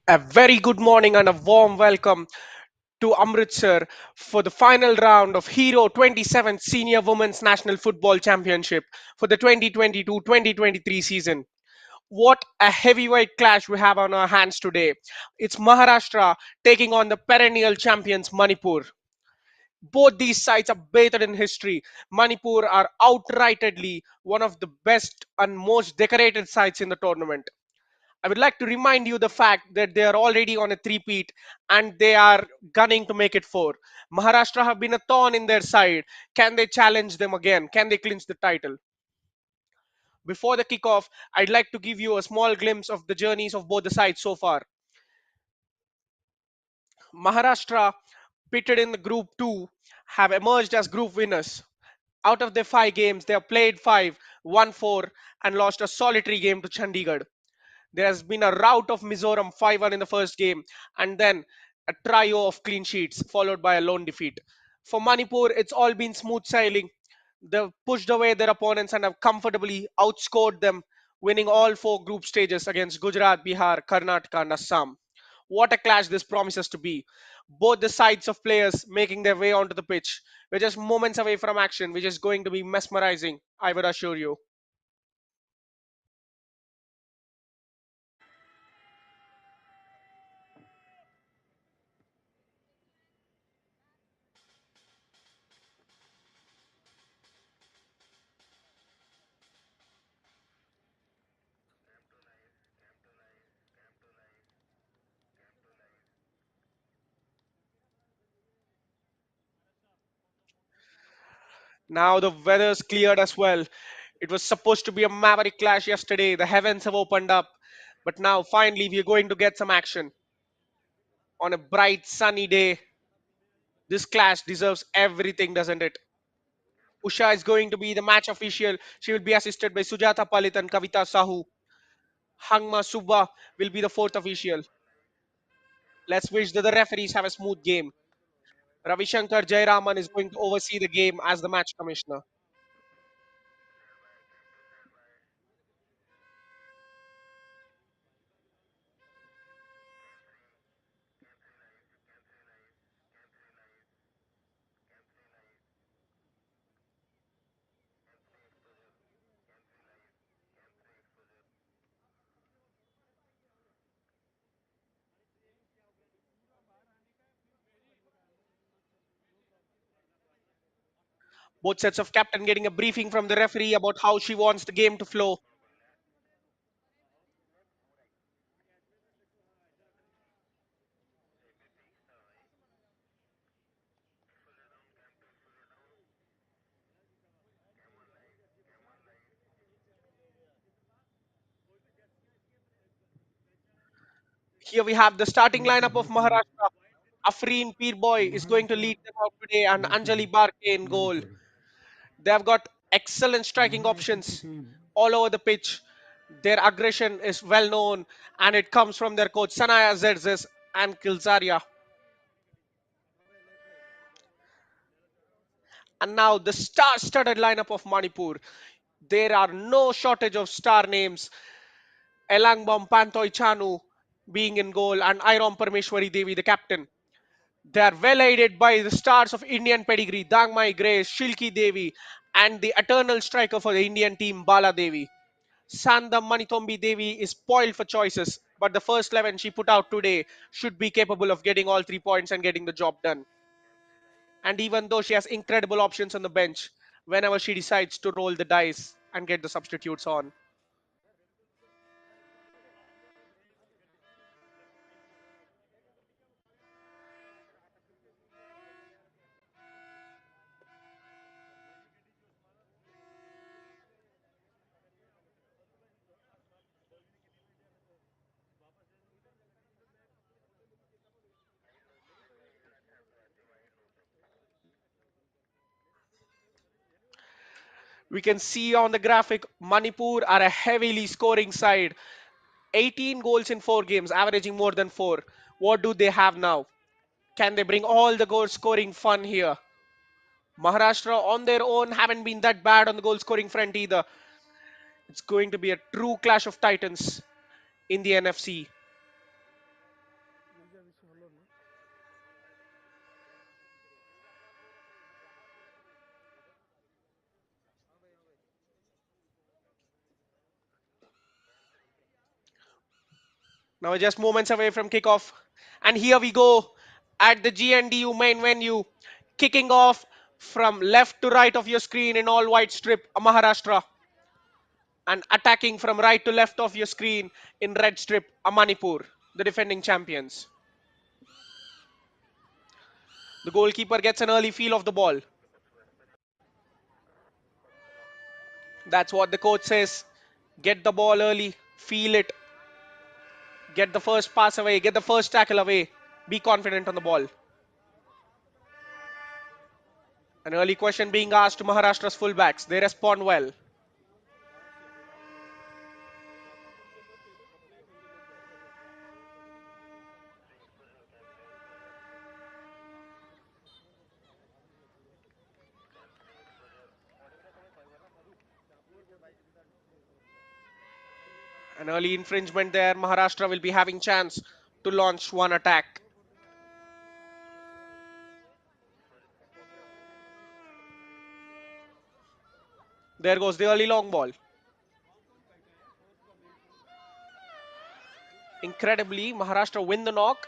A very good morning and a warm welcome to Amritsar for the final round of Hero 27 Senior Women's National Football Championship for the 2022-2023 season. What a heavyweight clash we have on our hands today. It's Maharashtra taking on the perennial champions Manipur. Both these sides are bathed in history. Manipur are outrightedly one of the best and most decorated sides in the tournament. I would like to remind you the fact that they are already on a three-peat and they are gunning to make it four. Maharashtra have been a thorn in their side. Can they challenge them again? Can they clinch the title? Before the kickoff, I'd like to give you a small glimpse of the journeys of both the sides so far. Maharashtra, pitted in the Group 2, have emerged as group winners. Out of their five games, they have played five, won four, and lost a solitary game to Chandigarh. There has been a rout of Mizoram 5-1 in the first game, and then a trio of clean sheets, followed by a lone defeat. For Manipur, it's all been smooth sailing. They've pushed away their opponents and have comfortably outscored them, winning all four group stages against Gujarat, Bihar, Karnataka, and Assam. What a clash this promises to be. Both the sides of players making their way onto the pitch. We're just moments away from action, which is going to be mesmerizing, I would assure you. Now the weather's cleared as well. It was supposed to be a maverick clash yesterday. The heavens have opened up. But now, finally, we're going to get some action. On a bright, sunny day, this clash deserves everything, doesn't it? Usha is going to be the match official. She will be assisted by Sujata Palit and Kavita Sahu. Hangma Subba will be the fourth official. Let's wish that the referees have a smooth game. Ravi Shankar Jayaraman is going to oversee the game as the match commissioner. Both sets of captain getting a briefing from the referee about how she wants the game to flow. Here we have the starting lineup of Maharashtra. Afreen Peerboy is going to lead them out today, and Anjali Barke in goal. They have got excellent striking options all over the pitch. Their aggression is well known, and it comes from their coach Sanaya Zerzes and Kilzaria. And now the star-studded lineup of Manipur. There are no shortage of star names. Elangbom Pantoy Chanu being in goal, and Irom Parmeshwari Devi, the captain. They are well aided by the stars of Indian pedigree, Dangmai Grace, Shilki Devi, and the eternal striker for the Indian team, Bala Devi. Sandam Manitombi Devi is spoiled for choices, but the first 11 she put out today should be capable of getting all 3 points and getting the job done. And even though she has incredible options on the bench, whenever she decides to roll the dice and get the substitutes on, we can see on the graphic Manipur are a heavily scoring side. 18 goals in 4 games, averaging more than 4. What do they have now? Can they bring all the goal scoring fun here? Maharashtra on their own haven't been that bad on the goal scoring front either. It's going to be a true clash of titans in the NFC. Now we're just moments away from kickoff. And here we go at the GNDU main venue. Kicking off from left to right of your screen in all white strip, a Maharashtra. And attacking from right to left of your screen in red strip, a Manipur, the defending champions. The goalkeeper gets an early feel of the ball. That's what the coach says. Get the ball early, feel it, get the first pass away, get the first tackle away, be confident on the ball. An early question being asked to Maharashtra's fullbacks. They respond well. An early infringement there. Maharashtra will be having chance to launch one attack. There goes the early long ball. Incredibly, Maharashtra win the knock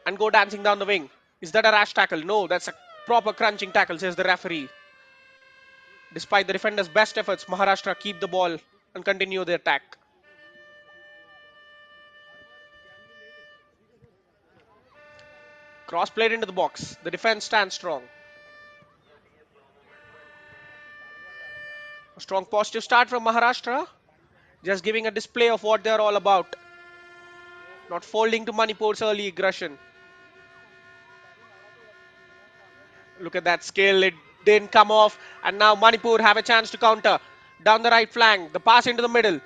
and go dancing down the wing. Is that a rash tackle? No, that's a proper crunching tackle, says the referee. Despite the defender's best efforts, Maharashtra keep the ball and continue the attack. Cross played into the box. The defense stands strong. A strong positive start from Maharashtra. Just giving a display of what they're all about. Not folding to Manipur's early aggression. Look at that skill. It didn't come off. And now Manipur have a chance to counter. Down the right flank. The pass into the middle.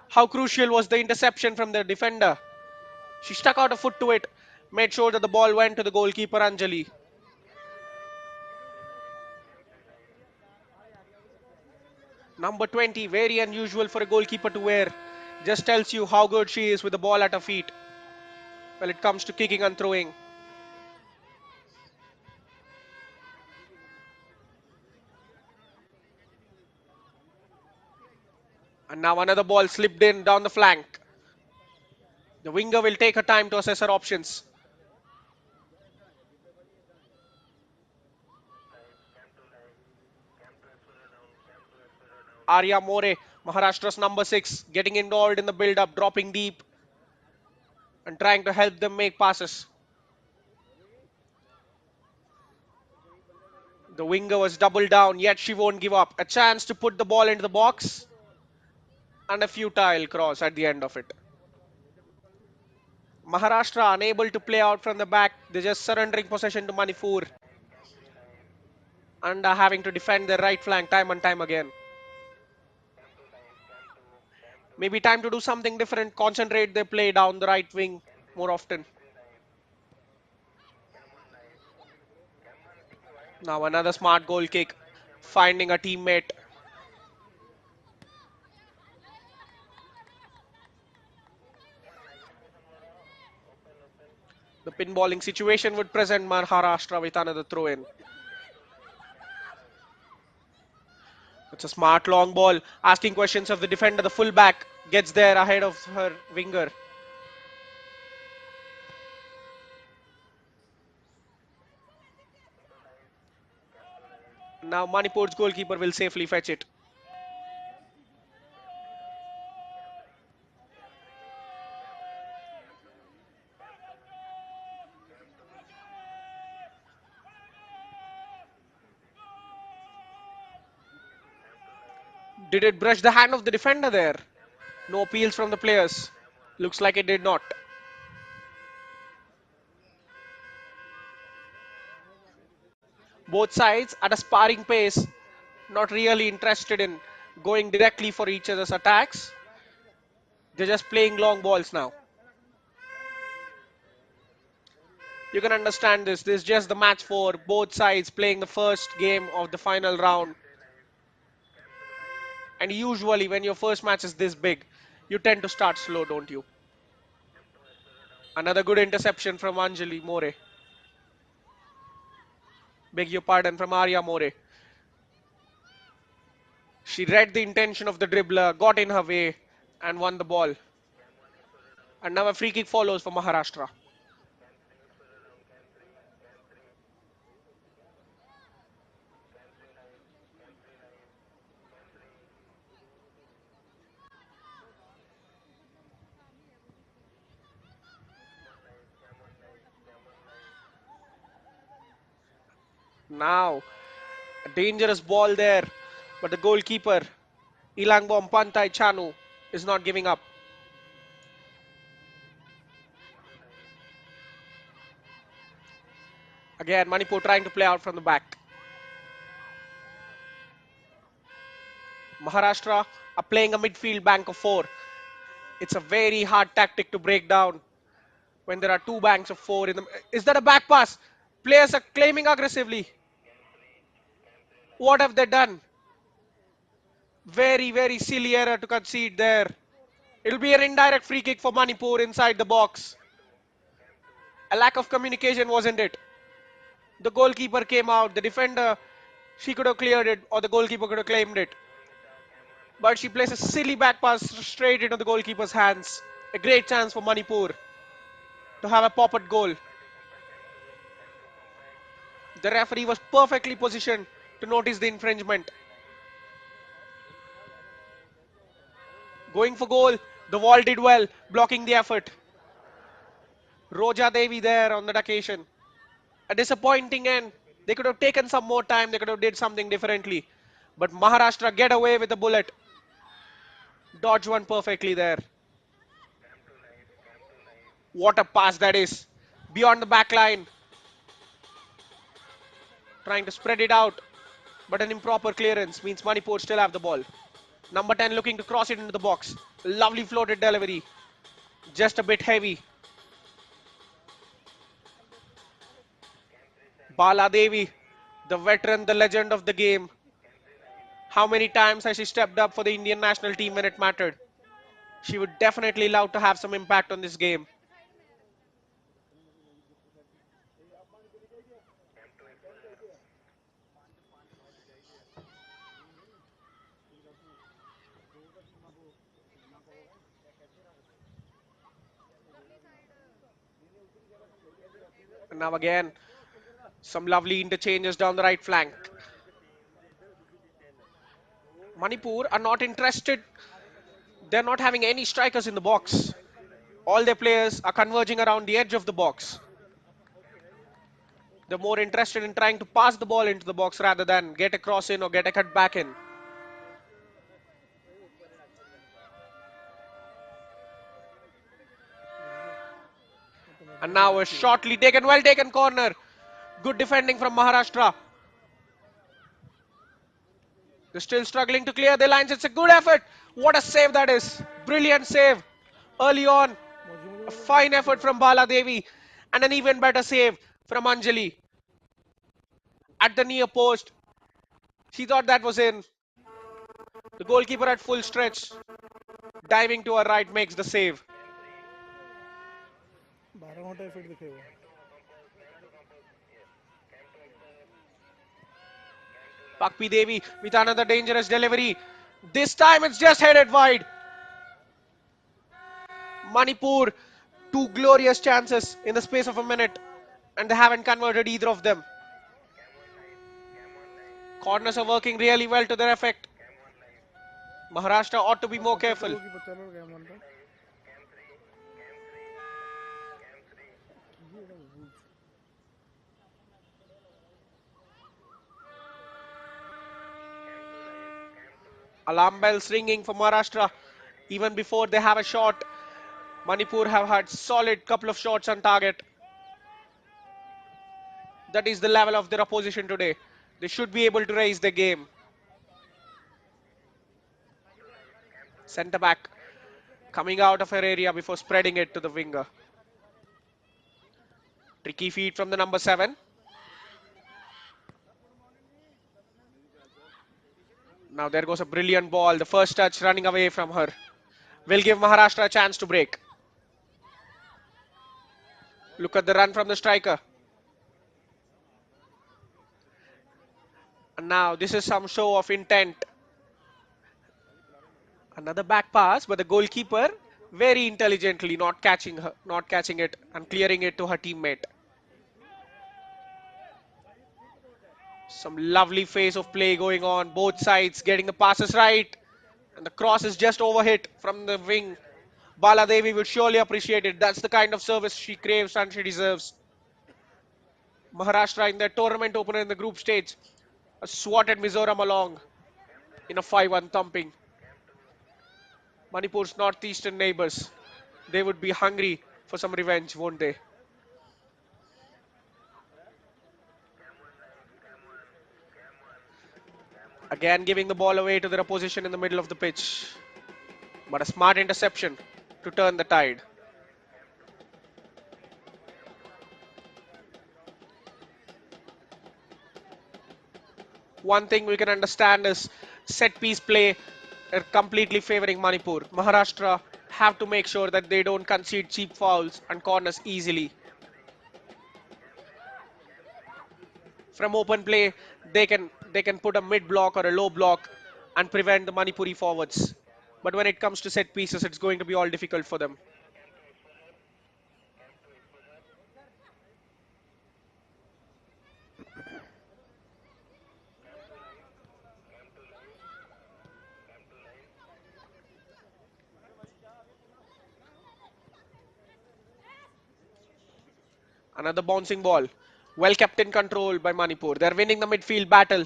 How crucial was the interception from the defender? She stuck out a foot to it. Made sure that the ball went to the goalkeeper Anjali. Number 20, very unusual for a goalkeeper to wear. Just tells you how good she is with the ball at her feet when it comes to kicking and throwing. And now another ball slipped in down the flank. The winger will take her time to assess her options. Arya More, Maharashtra's number 6, getting involved in the build-up, dropping deep and trying to help them make passes. The winger was doubled down, yet she won't give up. A chance to put the ball into the box and a futile cross at the end of it. Maharashtra unable to play out from the back. They're just surrendering possession to Manipur and are having to defend their right flank time and time again. Maybe time to do something different, concentrate their play down the right wing more often. Now another smart goal kick, finding a teammate. The pinballing situation would present Maharashtra with another throw in. It's a smart long ball, asking questions of the defender. The fullback gets there ahead of her winger. Now Manipur's goalkeeper will safely fetch it. Did it brush the hand of the defender there? No appeals from the players. Looks like it did not. Both sides at a sparring pace, not really interested in going directly for each other's attacks. They're just playing long balls now. You can understand this. This is just the match for both sides playing the first game of the final round. And usually, when your first match is this big, you tend to start slow, don't you? Another good interception from Anjali More. Beg your pardon, from Arya More. She read the intention of the dribbler, got in her way, and won the ball. And now a free kick follows for Maharashtra. Now a dangerous ball there, but the goalkeeper Ilangbom Pantai Chanu is not giving up. Again, Manipur trying to play out from the back. Maharashtra are playing a midfield bank of four. It's a very hard tactic to break down when there are two banks of four in the. Is that a back pass? Players are claiming aggressively. What have they done? Very, very silly error to concede there. It'll be an indirect free kick for Manipur inside the box. A lack of communication, wasn't it? The goalkeeper came out, the defender, she could have cleared it, or the goalkeeper could have claimed it. But she plays a silly back pass straight into the goalkeeper's hands. A great chance for Manipur to have a pop at goal. The referee was perfectly positioned to notice the infringement. Going for goal, the wall did well, blocking the effort. Roja Devi there on that occasion. A disappointing end. They could have taken some more time, they could have did something differently. But Maharashtra get away with a bullet. Dodge one perfectly there. What a pass that is. Beyond the back line. Trying to spread it out. But an improper clearance means Manipur still have the ball. Number 10 looking to cross it into the box. Lovely floated delivery. Just a bit heavy. Bala Devi, the veteran, the legend of the game. How many times has she stepped up for the Indian national team when it mattered? She would definitely love to have some impact on this game. And now again, some lovely interchanges down the right flank. Manipur are not interested. They're not having any strikers in the box. All their players are converging around the edge of the box. They're more interested in trying to pass the ball into the box rather than get a cross in or get a cut back in. And now a shortly taken, well taken corner. Good defending from Maharashtra. They're still struggling to clear their lines. It's a good effort. What a save that is. Brilliant save early on. A fine effort from Bala Devi and an even better save from Anjali at the near post. She thought that was in. The goalkeeper at full stretch, diving to her right, makes the save. 12 feet दिखेगा. Pakpi Devi with another dangerous delivery. This time it's just headed wide. Manipur, two glorious chances in the space of a minute, and they haven't converted either of them. Corners are working really well to their effect. Maharashtra ought to be more पता careful. चलो कि पता चलो क्या मानता है. Alarm bells ringing for Maharashtra. Even before they have a shot, Manipur have had solid couple of shots on target. That is the level of their opposition today. They should be able to raise their game. Centre back coming out of her area before spreading it to the winger. Tricky feed from the number 7. Now there goes a brilliant ball. The first touch running away from her will give Maharashtra a chance to break. Look at the run from the striker. And now this is some show of intent. Another back pass, but the goalkeeper very intelligently, not catching it and clearing it to her teammate. Some lovely phase of play going on, both sides getting the passes right, and the cross is just overhit from the wing. Baladevi will surely appreciate it. That's the kind of service she craves and she deserves. Maharashtra in their tournament opener in the group stage swatted Mizoram along in a 5-1 thumping. Manipur's northeastern neighbors, they would be hungry for some revenge, won't they? Again, giving the ball away to their opposition in the middle of the pitch. But a smart interception to turn the tide. One thing we can understand is set piece play are completely favoring Manipur. Maharashtra have to make sure that they don't concede cheap fouls and corners easily. From open play, they can put a mid block or a low block and prevent the Manipuri forwards. But when it comes to set pieces, it's going to be all difficult for them. Another bouncing ball. Well kept in control by Manipur. They're winning the midfield battle.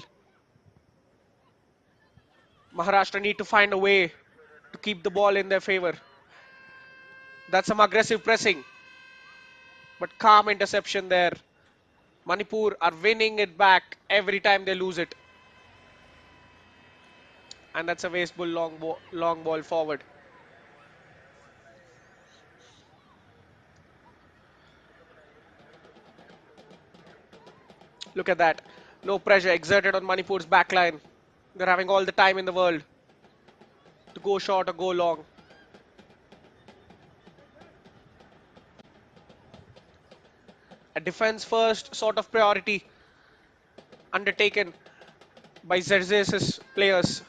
Maharashtra need to find a way to keep the ball in their favor. That's some aggressive pressing, but calm interception there. Manipur are winning it back every time they lose it. And that's a wasteful long ball forward. Look at that. No pressure exerted on Manipur's backline. They're having all the time in the world to go short or go long. A defense first sort of priority undertaken by Xerxes' players.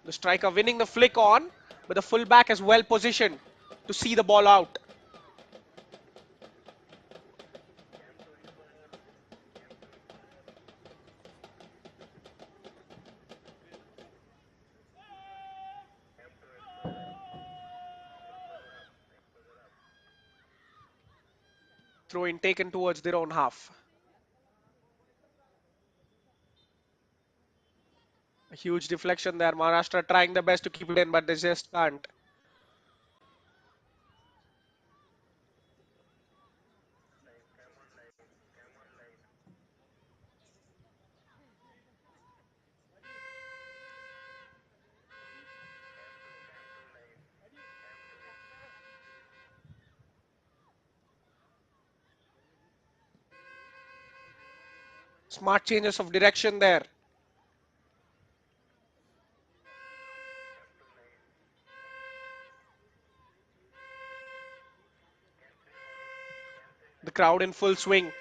The striker winning the flick on, but the fullback is well positioned to see the ball out. Throw in taken towards their own half. A huge deflection there. Maharashtra trying their best to keep it in, but they just can't. Smart changes of direction there. The crowd in full swing,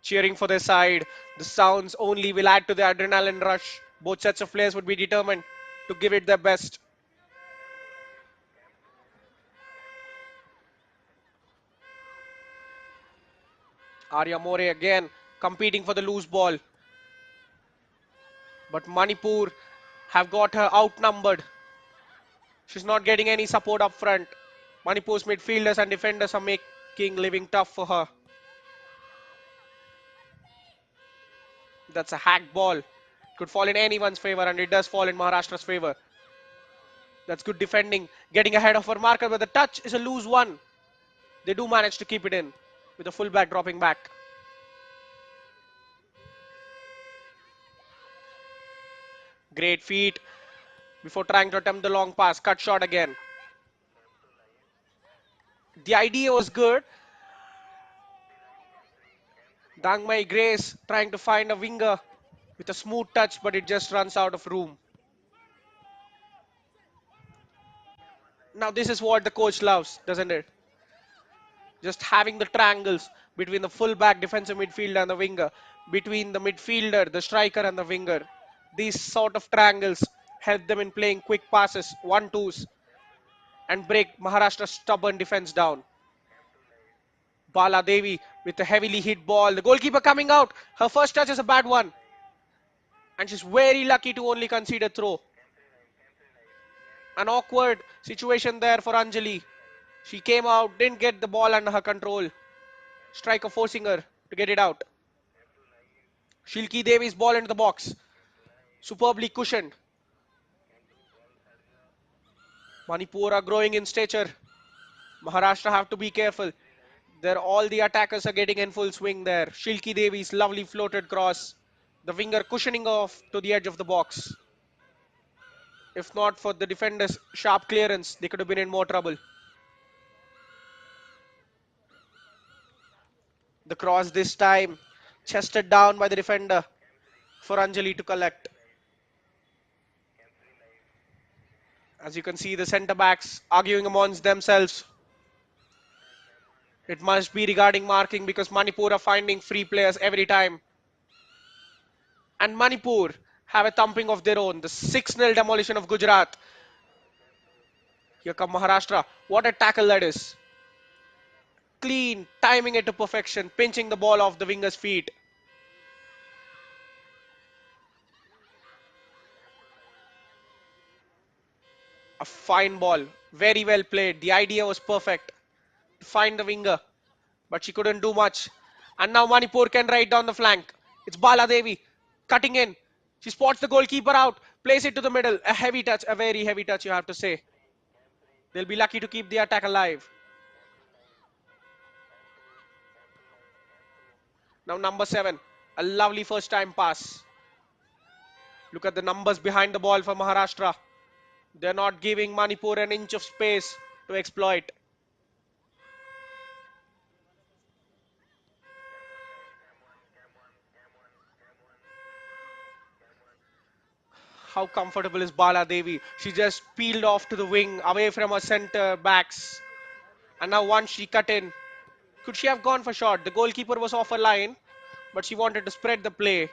cheering for their side. The sounds only will add to the adrenaline rush. Both sets of players would be determined to give it their best. Arya More again competing for the loose ball. But Manipur have got her outnumbered. She's not getting any support up front. Manipur's midfielders and defenders are making living tough for her. That's a hack ball. Could fall in anyone's favor, and it does fall in Maharashtra's favor. That's good defending. Getting ahead of her marker, but the touch is a loose one. They do manage to keep it in with the fullback dropping back. Great feet before trying to attempt the long pass. Cut short again. The idea was good. Dangmai Grace trying to find a winger with a smooth touch, but it just runs out of room. Now, this is what the coach loves, doesn't it? Just having the triangles between the fullback, defensive midfielder, and the winger, between the midfielder, the striker, and the winger. These sort of triangles help them in playing quick passes, 1-2s, and break Maharashtra's stubborn defense down. Bala Devi with a heavily hit ball. The goalkeeper coming out. Her first touch is a bad one, and she's very lucky to only concede a throw. An awkward situation there for Anjali. She came out, didn't get the ball under her control. Striker forcing her to get it out. Shilki Devi's ball into the box. Superbly cushioned. Manipur are growing in stature. Maharashtra have to be careful. There, all the attackers are getting in full swing there. Shilki Devi's lovely floated cross. The winger cushioning off to the edge of the box. If not for the defenders' sharp clearance, they could have been in more trouble. The cross this time, chested down by the defender for Anjali to collect. As you can see, the centre backs arguing amongst themselves. It must be regarding marking because Manipur are finding free players every time. And Manipur have a thumping of their own. The 6-0 demolition of Gujarat. Here come Maharashtra. What a tackle that is. Clean, timing it to perfection, pinching the ball off the winger's feet. A fine ball. Very well played. The idea was perfect. To find the winger, but she couldn't do much. And now Manipur can ride down the flank. It's Bala Devi cutting in. She spots the goalkeeper out, plays it to the middle. A heavy touch, a very heavy touch, you have to say. They'll be lucky to keep the attack alive. Now number 7, a lovely first time pass. Look at the numbers behind the ball for Maharashtra. They're not giving Manipur an inch of space to exploit. How comfortable is Bala Devi? She just peeled off to the wing away from her center backs. And now once she cut in, could she have gone for shot? The goalkeeper was off her line, but she wanted to spread the play,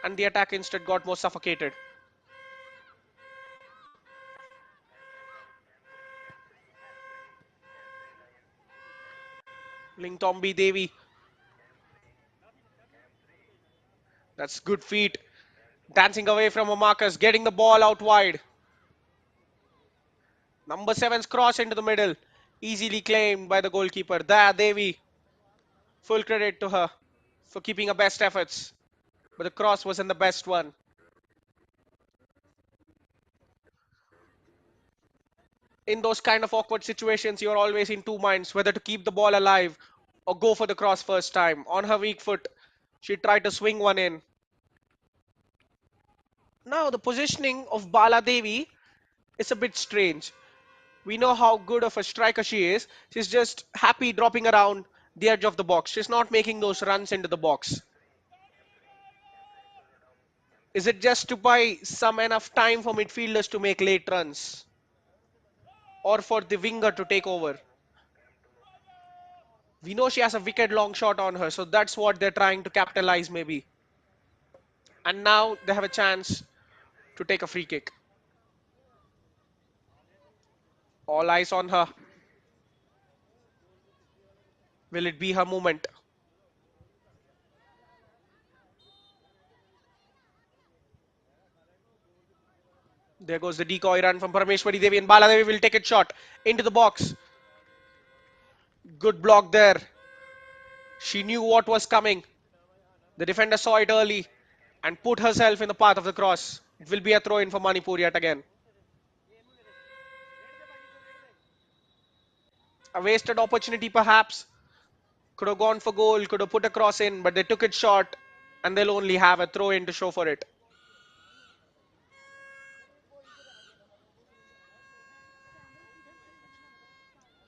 and the attack instead got more suffocated. Lingtombi Devi, that's good feet. Dancing away from her markers, getting the ball out wide. Number 7's cross into the middle. Easily claimed by the goalkeeper. There, Devi. Full credit to her for keeping her best efforts. But the cross wasn't the best one. In those kind of awkward situations, you're always in two minds whether to keep the ball alive or go for the cross first time. On her weak foot, she tried to swing one in. Now, the positioning of Bala Devi is a bit strange. We know how good of a striker she is. She's just happy dropping around the edge of the box. She's not making those runs into the box. Is it just to buy some enough time for midfielders to make late runs or for the winger to take over? We know she has a wicked long shot on her, so that's what they're trying to capitalize maybe. And now they have a chance to take a free kick. All eyes on her. Will it be her moment? There goes the decoy run from Parameshwari Devi, and Baladevi will take it shot into the box. Good block there. She knew what was coming. The defender saw it early and put herself in the path of the cross. It will be a throw in for Manipur yet again. A wasted opportunity perhaps. Could have gone for goal, could have put a cross in, but they took it short and they'll only have a throw in to show for it.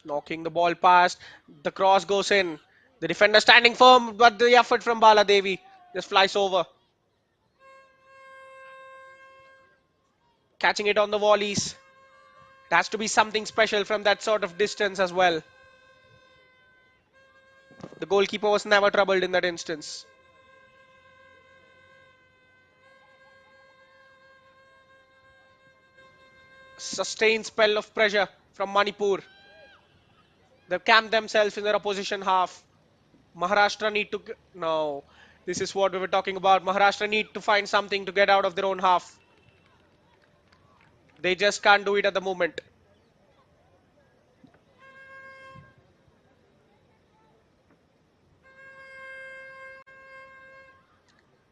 Knocking the ball past. The cross goes in. The defender standing firm, but the effort from Bala Devi just flies over. Catching it on the volleys. It has to be something special from that sort of distance as well. The goalkeeper was never troubled in that instance. Sustained spell of pressure from Manipur. They've camped themselves in their opposition half. Maharashtra need to. No. This is what we were talking about. Maharashtra need to find something to get out of their own half. They just can't do it at the moment.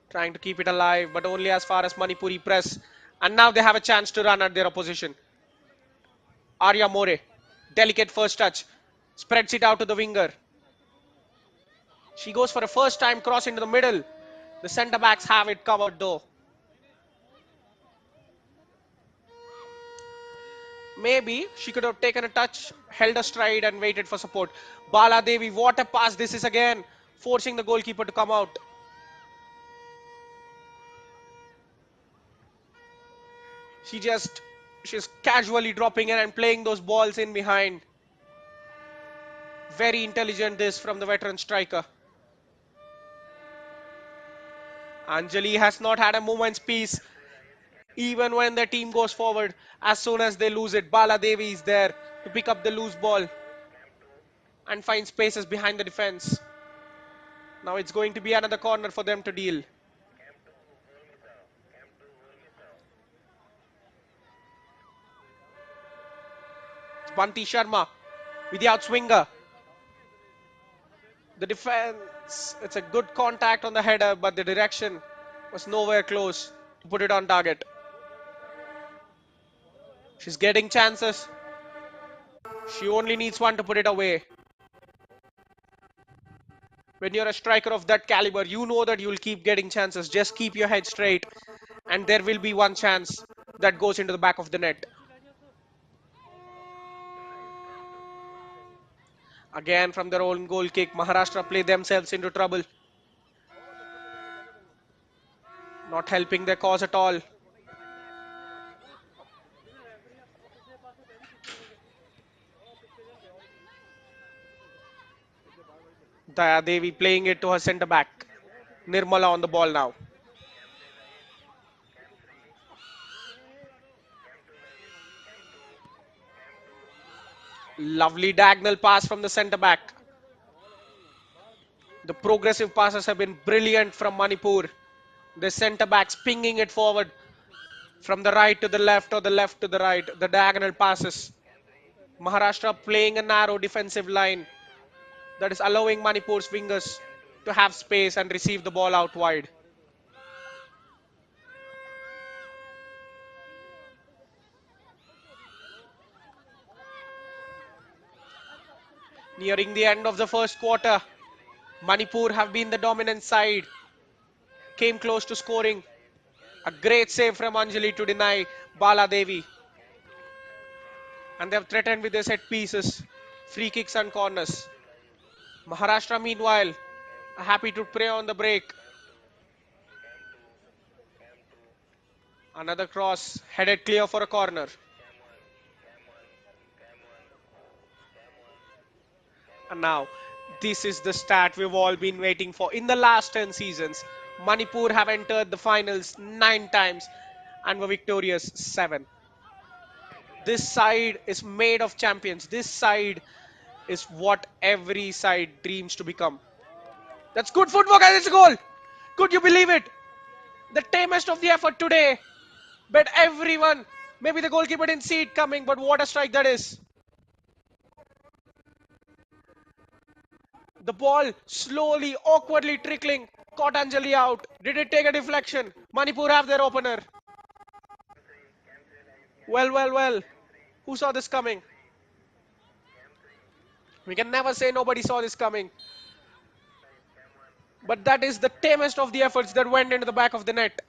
Trying to keep it alive, but only as far as Manipuri press. And now they have a chance to run at their opposition. Arya More, delicate first touch, spreads it out to the winger. She goes for a first time cross into the middle. The centre backs have it covered though. Maybe she could have taken a touch, held a stride, and waited for support. Bala Devi, what a pass this is again, forcing the goalkeeper to come out. She just, she's casually dropping in and playing those balls in behind. Very intelligent this from the veteran striker. Anjali has not had a moment's peace, even when their team goes forward. As soon as they lose it, Bala Devi is there to pick up the loose ball and find spaces behind the defense. Now it's going to be another corner for them to deal. It's Banti Sharma with the outswinger. The defense, it's a good contact on the header, but the direction was nowhere close to put it on target. She's getting chances. She only needs one to put it away. When you're a striker of that caliber, you know that you'll keep getting chances. Just keep your head straight, and there will be one chance that goes into the back of the net. Again, from their own goal kick, Maharashtra play themselves into trouble. Not helping their cause at all. Daya Devi playing it to her centre back. Nirmala on the ball now. Lovely diagonal pass from the centre back. The progressive passes have been brilliant from Manipur. The centre backs pinging it forward from the right to the left or the left to the right. The diagonal passes. Maharashtra playing a narrow defensive line that is allowing Manipur's wingers to have space and receive the ball out wide. Nearing the end of the first quarter, Manipur have been the dominant side. Came close to scoring. A great save from Anjali to deny Bala Devi. And they have threatened with their set pieces, free kicks and corners. Maharashtra, meanwhile, are happy to prey on the break. Another cross headed clear for a corner. And now, this is the stat we've all been waiting for. In the last 10 seasons, Manipur have entered the finals 9 times and were victorious 7. This side is made of champions. This side is what every side dreams to become. That's good footwork and it's a goal. Could you believe it? The tamest of the effort today. But everyone, maybe the goalkeeper didn't see it coming, but what a strike that is. The ball slowly, awkwardly trickling, caught Anjali out. Did it take a deflection? Manipur have their opener. Well, well, well. Who saw this coming? We can never say nobody saw this coming. But that is the tamest of the efforts that went into the back of the net.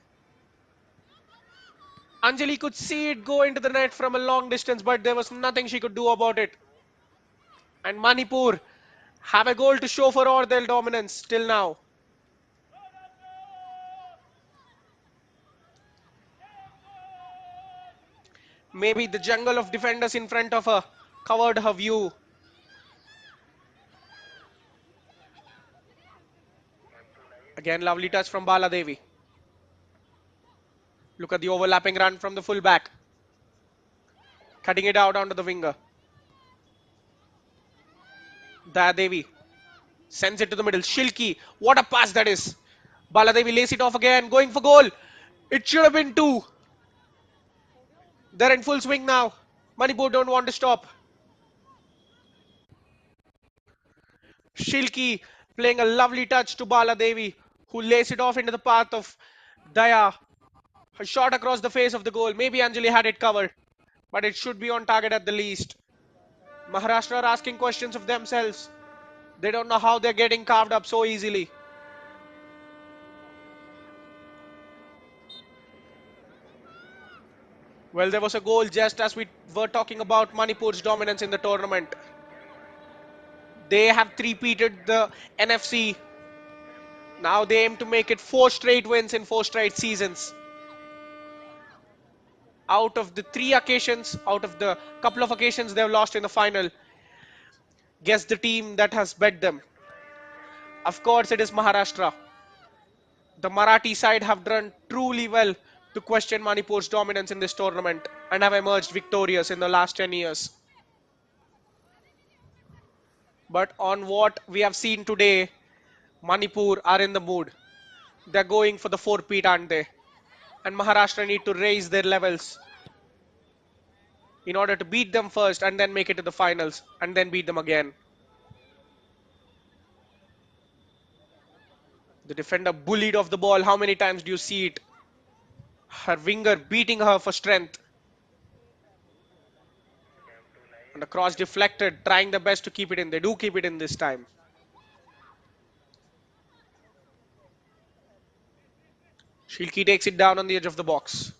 Anjali could see it go into the net from a long distance, but there was nothing she could do about it. And Manipur have a goal to show for all their dominance till now. Maybe the jungle of defenders in front of her covered her view. Again, lovely touch from Bala Devi. Look at the overlapping run from the fullback. Cutting it out onto the winger. Dayadevi sends it to the middle. Shilki, what a pass that is. Baladevi lays it off again, going for goal. It should have been two. They're in full swing now. Manipur don't want to stop. Shilki playing a lovely touch to Baladevi, who lays it off into the path of Daya. A shot across the face of the goal. Maybe Anjali had it covered, but it should be on target at the least. Maharashtra are asking questions of themselves. They don't know how they're getting carved up so easily. Well, there was a goal just as we were talking about Manipur's dominance in the tournament. They have three-peated the NFC. Now they aim to make it four straight wins in four straight seasons. Out of the three occasions, out of the couple of occasions they've lost in the final, guess the team that has bet them. Of course, it is Maharashtra. The Marathi side have done truly well to question Manipur's dominance in this tournament and have emerged victorious in the last 10 years. But on what we have seen today, Manipur are in the mood. They're going for the four-peat, aren't they? And Maharashtra need to raise their levels in order to beat them first and then make it to the finals and then beat them again. The defender bullied off the ball. How many times do you see it? Her winger beating her for strength. And the cross deflected, trying the best to keep it in. They do keep it in this time. Shilki takes it down on the edge of the box.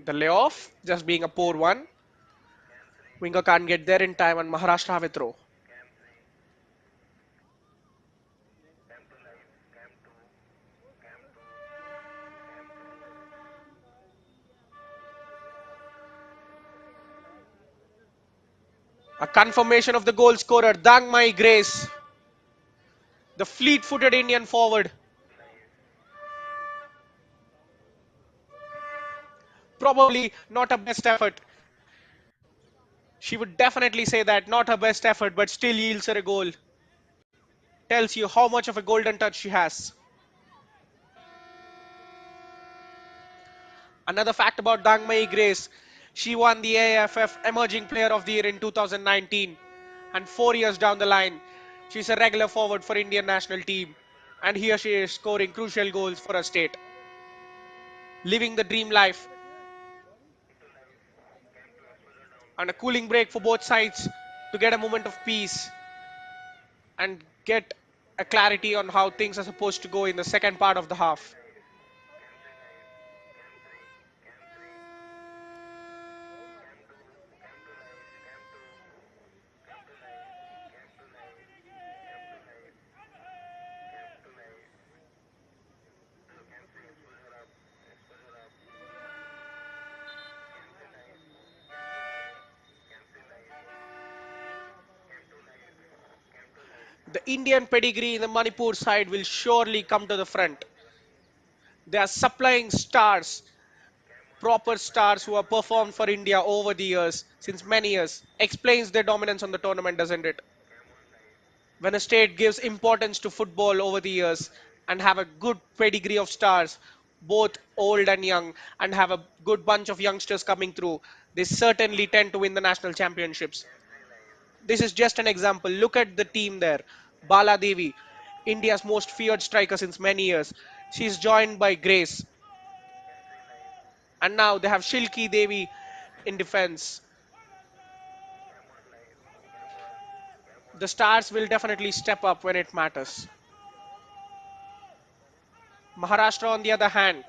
The layoff just being a poor one. Winger can't get there in time and Maharashtra have a throw. A confirmation of the goal scorer, Dangmai Grace, the fleet-footed Indian forward. Probably not her best effort. She would definitely say that, not her best effort, but still yields her a goal. Tells you how much of a golden touch she has. Another fact about Dangmai Grace, she won the AFF Emerging Player of the Year in 2019. And 4 years down the line, she's a regular forward for Indian national team. And here she is scoring crucial goals for her state. Living the dream life. And a cooling break for both sides to get a moment of peace and get a clarity on how things are supposed to go in the second part of the half. The Indian pedigree in the Manipur side will surely come to the front. They are supplying stars, proper stars who have performed for India over the years, since many years. Explains their dominance on the tournament, doesn't it? When a state gives importance to football over the years and have a good pedigree of stars, both old and young, and have a good bunch of youngsters coming through, they certainly tend to win the national championships. This is just an example. Look at the team there. Bala Devi, India's most feared striker since many years. She's joined by Grace. And now they have Shilki Devi in defense. The stars will definitely step up when it matters. Maharashtra, on the other hand,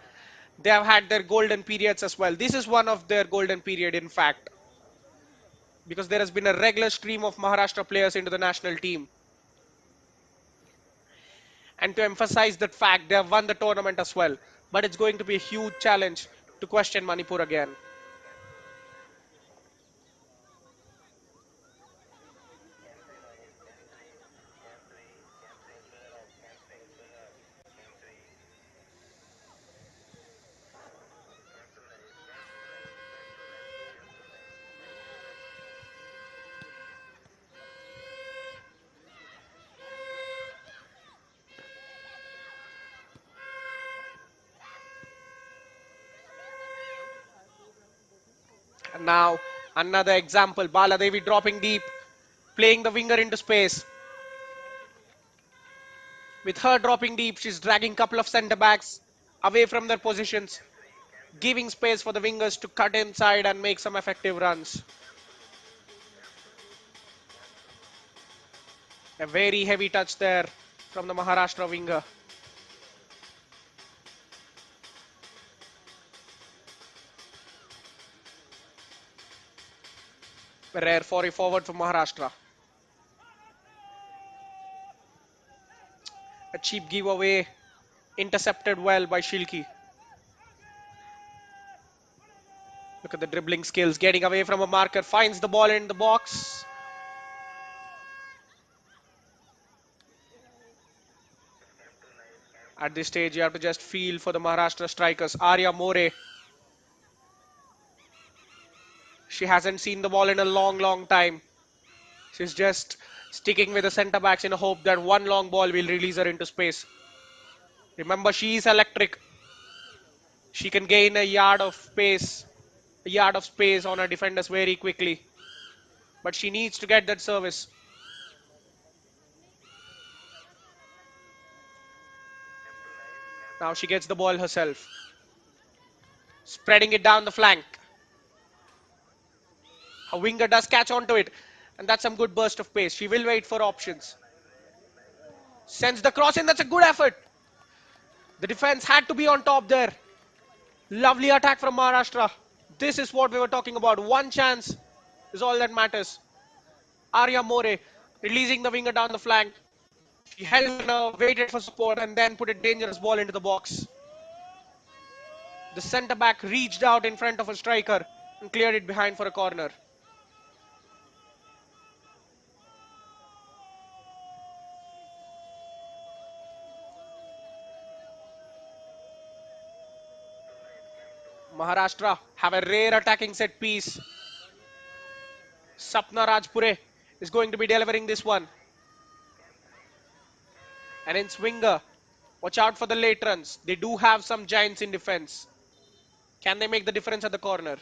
they have had their golden periods as well. This is one of their golden period, in fact, because there has been a regular stream of Maharashtra players into the national team. And to emphasize that fact, they have won the tournament as well. But it's going to be a huge challenge to question Manipur again. Now, another example. Baladevi dropping deep, playing the winger into space. With her dropping deep, she's dragging a couple of centre backs away from their positions, giving space for the wingers to cut inside and make some effective runs. A very heavy touch there from the Maharashtra winger. A rare forward for Maharashtra. A cheap giveaway, intercepted well by Shilki. Look at the dribbling skills, getting away from a marker, finds the ball in the box. At this stage, you have to just feel for the Maharashtra strikers. Arya More, she hasn't seen the ball in a long time. She's just sticking with the centre backs in a hope that one long ball will release her into space. Remember, she is electric. She can gain a yard of space on her defenders very quickly. But she needs to get that service. Now she gets the ball herself, spreading it down the flank. Her winger does catch onto it, and that's some good burst of pace. She will wait for options. Sends the cross in. That's a good effort. The defense had to be on top there. Lovely attack from Maharashtra. This is what we were talking about. One chance is all that matters. Arya More releasing the winger down the flank. She held her nerve, waited for support, and then put a dangerous ball into the box. The centre back reached out in front of a striker and cleared it behind for a corner. Maharashtra have a rare attacking set piece. Sapna Rajpure is going to be delivering this one. And in swinger, watch out for the late runs. They do have some giants in defense. Can they make the difference at the corner?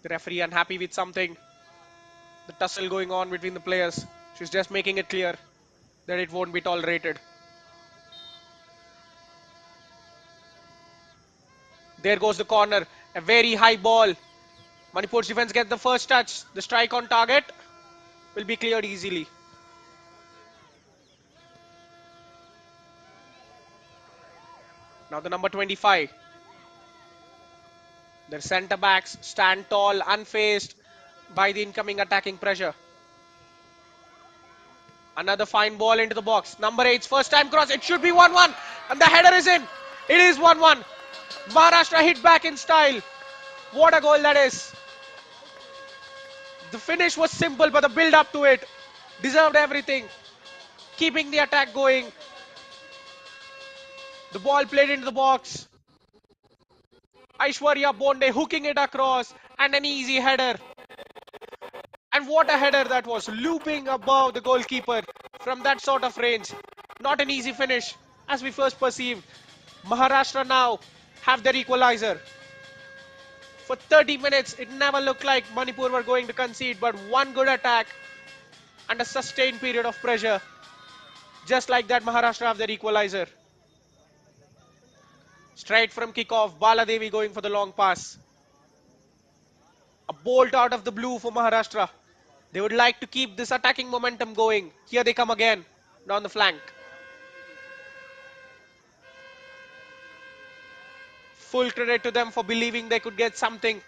The referee unhappy with something. The tussle going on between the players. She's just making it clear that it won't be tolerated. There goes the corner. A very high ball. Manipur's defense gets the first touch. The strike on target will be cleared easily. Now the number 25. Their centre backs stand tall, unfazed by the incoming attacking pressure. Another fine ball into the box. Number 8's first time cross. It should be 1-1. And the header is in. It is 1-1. Maharashtra hit back in style. What a goal that is. The finish was simple, but the build up to it deserved everything. Keeping the attack going. The ball played into the box. Aishwarya Bonde hooking it across. And an easy header. And what a header that was, looping above the goalkeeper from that sort of range. Not an easy finish, as we first perceived. Maharashtra now have their equalizer. For 30 minutes, it never looked like Manipur were going to concede, but one good attack and a sustained period of pressure. Just like that, Maharashtra have their equalizer. Straight from kickoff, Baladevi going for the long pass. A bolt out of the blue for Maharashtra. They would like to keep this attacking momentum going. Here they come again, down the flank. Full credit to them for believing they could get something.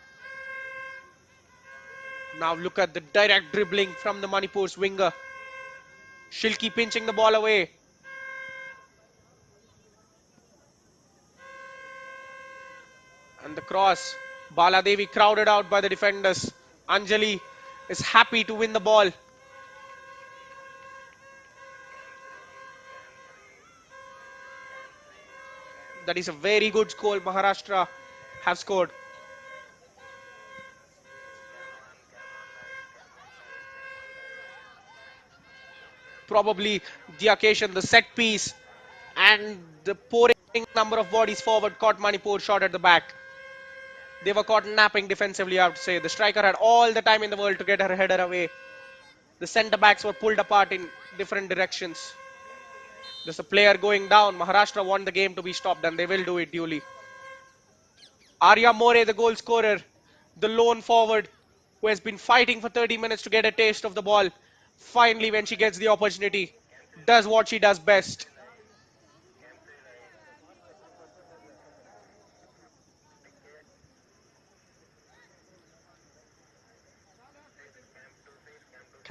Now look at the direct dribbling from the Manipur's winger. Shilki pinching the ball away. And the cross. Baladevi crowded out by the defenders. Anjali is happy to win the ball. That is a very good goal Maharashtra have scored. Probably the occasion, the set piece, And the pouring number of bodies forward caught Manipur shot at the back. They were caught napping defensively, I would say. The striker had all the time in the world to get her header away. The centre backs were pulled apart in different directions. There's a player going down. Maharashtra want the game to be stopped, and they will do it duly. Arya More, the goal scorer, the lone forward, who has been fighting for 30 minutes to get a taste of the ball, finally, when she gets the opportunity, does what she does best.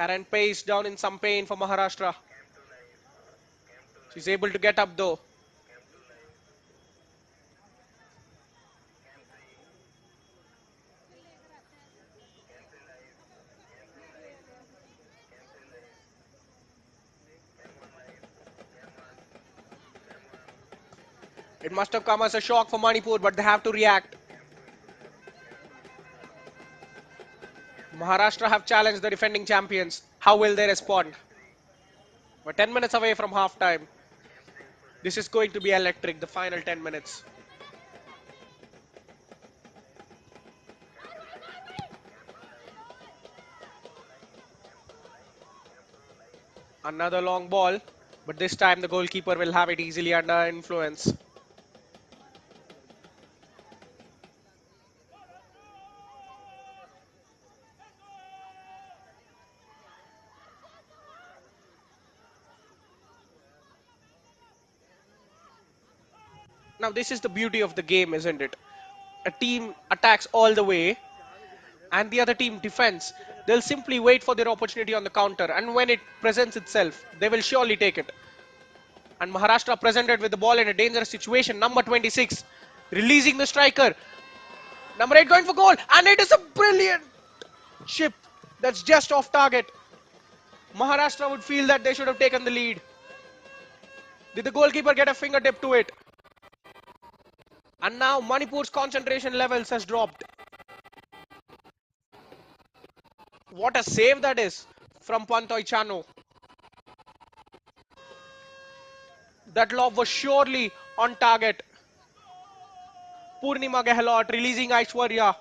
Karen Pace down in some pain for Maharashtra. She's able to get up though. It must have come as a shock for Manipur, but they have to react. Maharashtra have challenged the defending champions. How will they respond? We're 10 minutes away from half time. This is going to be electric, the final 10 minutes. Another long ball, but this time the goalkeeper will have it easily under influence. Now, this is the beauty of the game, isn't it? A team attacks all the way, and the other team defends. They'll simply wait for their opportunity on the counter, and when it presents itself, they will surely take it. And Maharashtra presented with the ball in a dangerous situation. Number 26 releasing the striker. Number 8 going for goal, and it is a brilliant chip that's just off target. Maharashtra would feel that they should have taken the lead. Did the goalkeeper get a fingertip to it? And now Manipur's concentration levels has dropped. What a save that is from Pantoy Chano. That lob was surely on target. Purnima Gehlot releasing Aishwarya.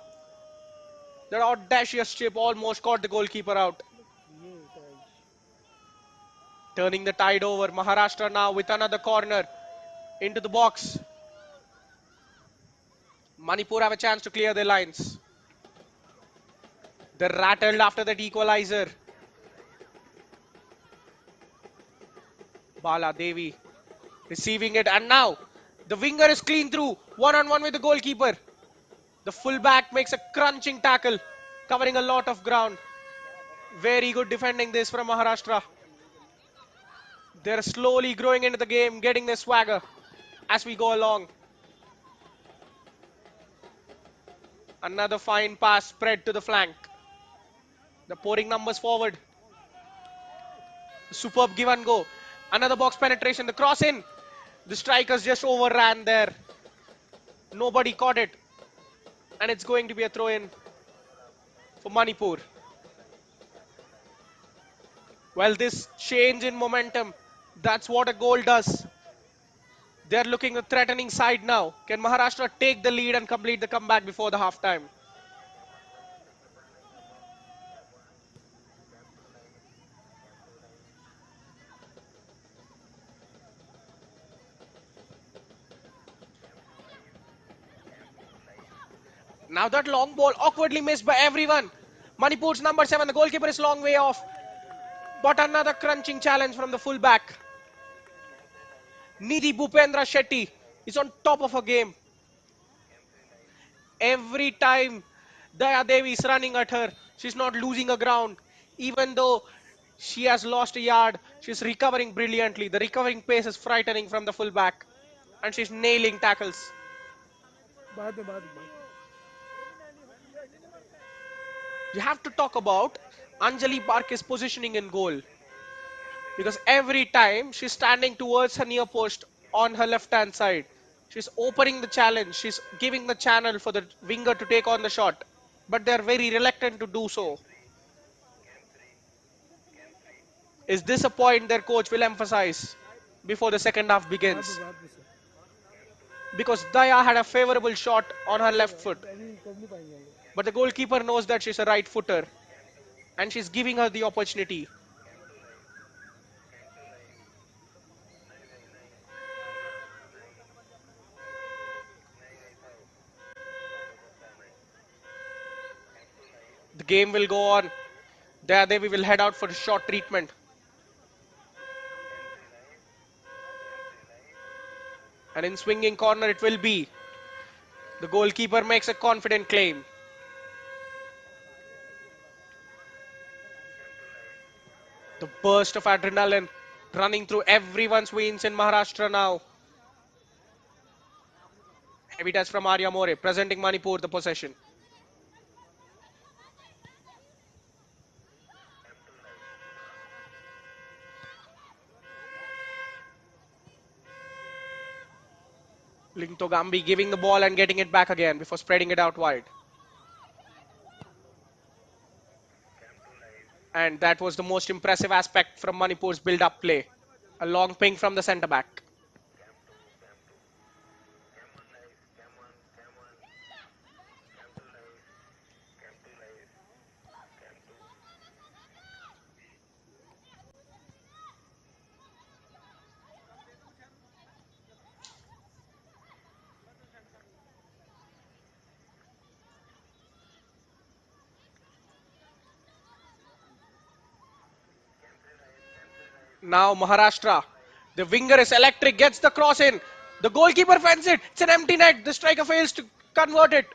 That audacious chip almost caught the goalkeeper out. ये guys. Turning the tide over. Maharashtra now with another corner into the box. Manipur have a chance to clear their lines. They're rattled after that equalizer. Bala Devi receiving it, and now the winger is clean through. One on one with the goalkeeper. The fullback makes a crunching tackle, covering a lot of ground. Very good defending this from Maharashtra. They're slowly growing into the game, getting their swagger as we go along. Another fine pass spread to the flank. The pouring numbers forward. Superb give and go. Another box penetration. The cross in. The strikers just overran there. Nobody caught it. And it's going to be a throw in for Manipur. Well, this change in momentum, that's what a goal does. They're looking a threatening side now. Can Maharashtra take the lead and complete the comeback before the halftime? Now that long ball awkwardly missed by everyone. Manipur's number 7, the goalkeeper is long way off. But another crunching challenge from the fullback. Nidhi Bhupendra Shetty is on top of her game. Every time Daya Devi is running at her, she's not losing her ground. Even though she has lost a yard, she's recovering brilliantly. The recovering pace is frightening from the fullback. And she's nailing tackles. बाद You have to talk about Anjali Barke's positioning in goal. Because every time she's standing towards her near post on her left hand side, she's opening the challenge, she's giving the channel for the winger to take on the shot, but they're very reluctant to do so. Is this a point their coach will emphasize? before the second half बाद begins में बाद में sir because Daya had a favorable shot on her अरे left foot. यार अभी कर नहीं पाएंगे हम लोग But the goalkeeper knows that she's a right footer and she's giving her the opportunity. The game will go on. There, we will head out for a short treatment. And in swinging corner, it will be. The goalkeeper makes a confident claim. The burst of adrenaline running through everyone's veins in Maharashtra now. Heavy touch from Arya More, presenting Manipur the possession. Lingto Gambi giving the ball and getting it back again before spreading it out wide. And that was the most impressive aspect from Manipur's build-up play. A long ping from the centre back. Now Maharashtra. The winger is electric, gets the cross in. The goalkeeper fends it. It's an empty net. The striker fails to convert it.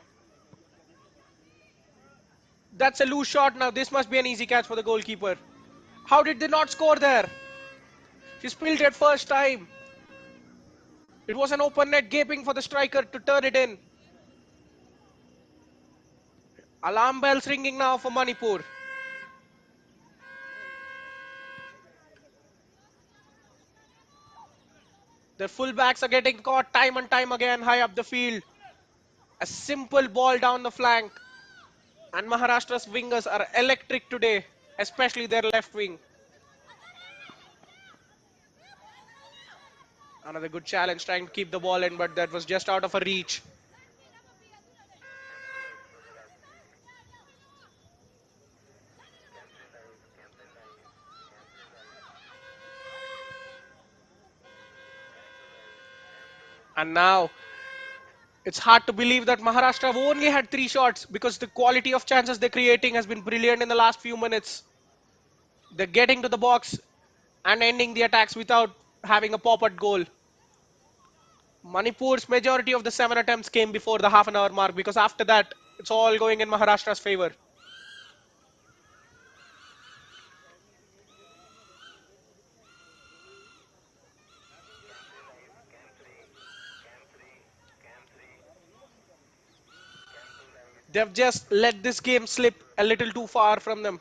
That's a loose shot now. This must be an easy catch for the goalkeeper. How did they not score there? She spilled it first time. It was an open net gaping for the striker to turn it in. Alarm bells ringing now for Manipur. Their fullbacks are getting caught time and time again high up the field. A simple ball down the flank. And Maharashtra's wingers are electric today, especially their left wing. Another good challenge trying to keep the ball in, but that was just out of her reach. And now it's hard to believe that Maharashtra have only had three shots because the quality of chances they're creating has been brilliant in the last few minutes. They're getting to the box and ending the attacks without having a pop at goal. Manipur's majority of the 7 attempts came before the half an hour mark because after that, it's all going in Maharashtra's favor. They've just let this game slip a little too far from them.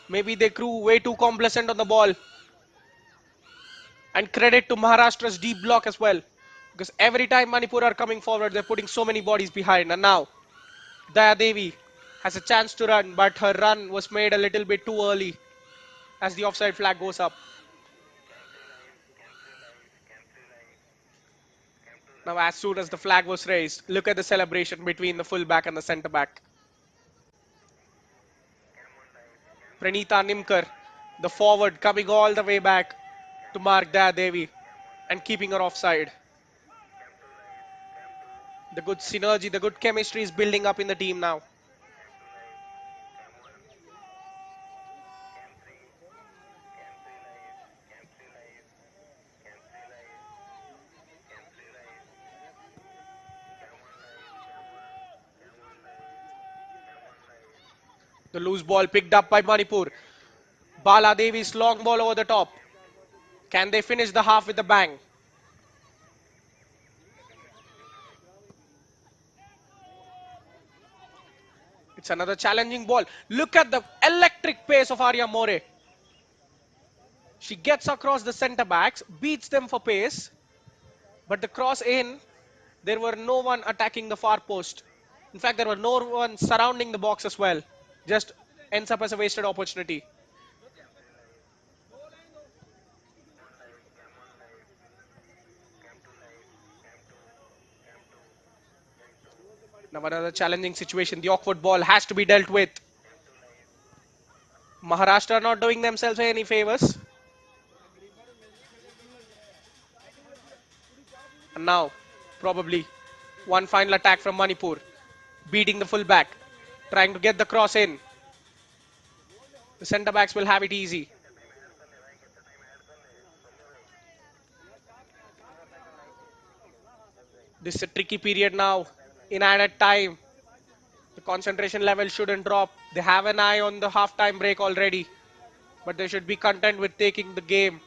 Maybe they grew way too complacent on the ball. And credit to Maharashtra's deep block as well. Because every time Manipur are coming forward, they're putting so many bodies behind. And now, Daya Devi has a chance to run, but her run was made a little bit too early as the offside flag goes up. Now, as soon as the flag was raised, look at the celebration between the fullback and the centre back. Pranita Nimkar, the forward, coming all the way back to mark Daya Devi and keeping her offside. The good synergy, the good chemistry is building up in the team now. The loose ball picked up by Manipur. Bala Devi's long ball over the top. Can they finish the half with a bang? It's another challenging ball. Look at the electric pace of Arya More. She gets across the centre backs, beats them for pace, but the cross in, there were no one attacking the far post. In fact, there were no one surrounding the box as well. Just ends up as a wasted opportunity. Now another challenging situation. The awkward ball has to be dealt with. Maharashtra not doing themselves any favors. And now, probably, one final attack from Manipur. Beating the fullback. Trying to get the cross in. The centre backs will have it easy. This is a tricky period now. In added time, the concentration level shouldn't drop. They have an eye on the half-time break already, but they should be content with taking the game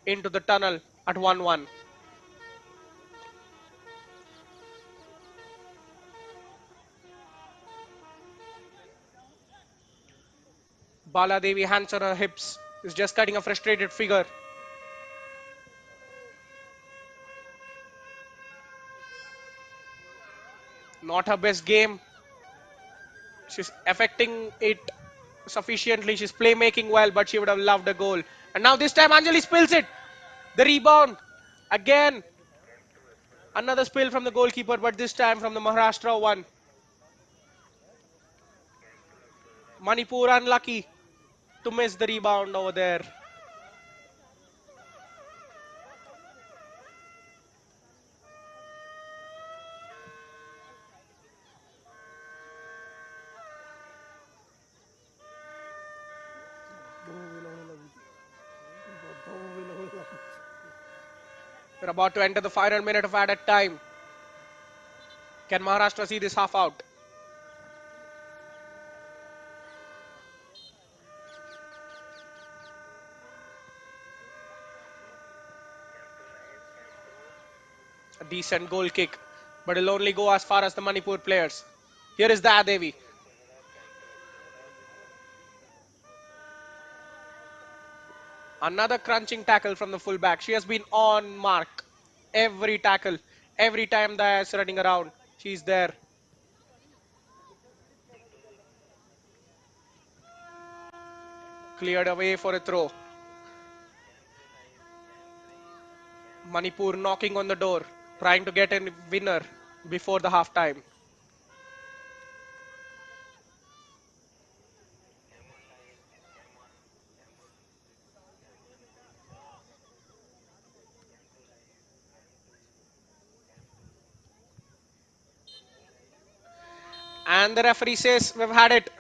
into the tunnel at 1-1. Bala Devi, hands on her hips, is just cutting a frustrated figure. Not her best game. She's affecting it sufficiently. She's playmaking well, but she would have loved a goal. And now this time Anjali spills it. The rebound. Again, another spill from the goalkeeper, but this time from the Maharashtra one. Manipur unlucky to miss the rebound over there. दो गोल होने लगी दो गोल होने लगी We're about to enter the final minute of added time. Can Maharashtra see this half out? A decent goal kick, but it'll only go as far as the Manipur players. Here is the Adevi. Another crunching tackle from the fullback. She has been on mark. Every tackle, every time that's running around, she's there. Cleared away for a throw. Manipur knocking on the door, trying to get a winner before the half time. And the referee says we've had it.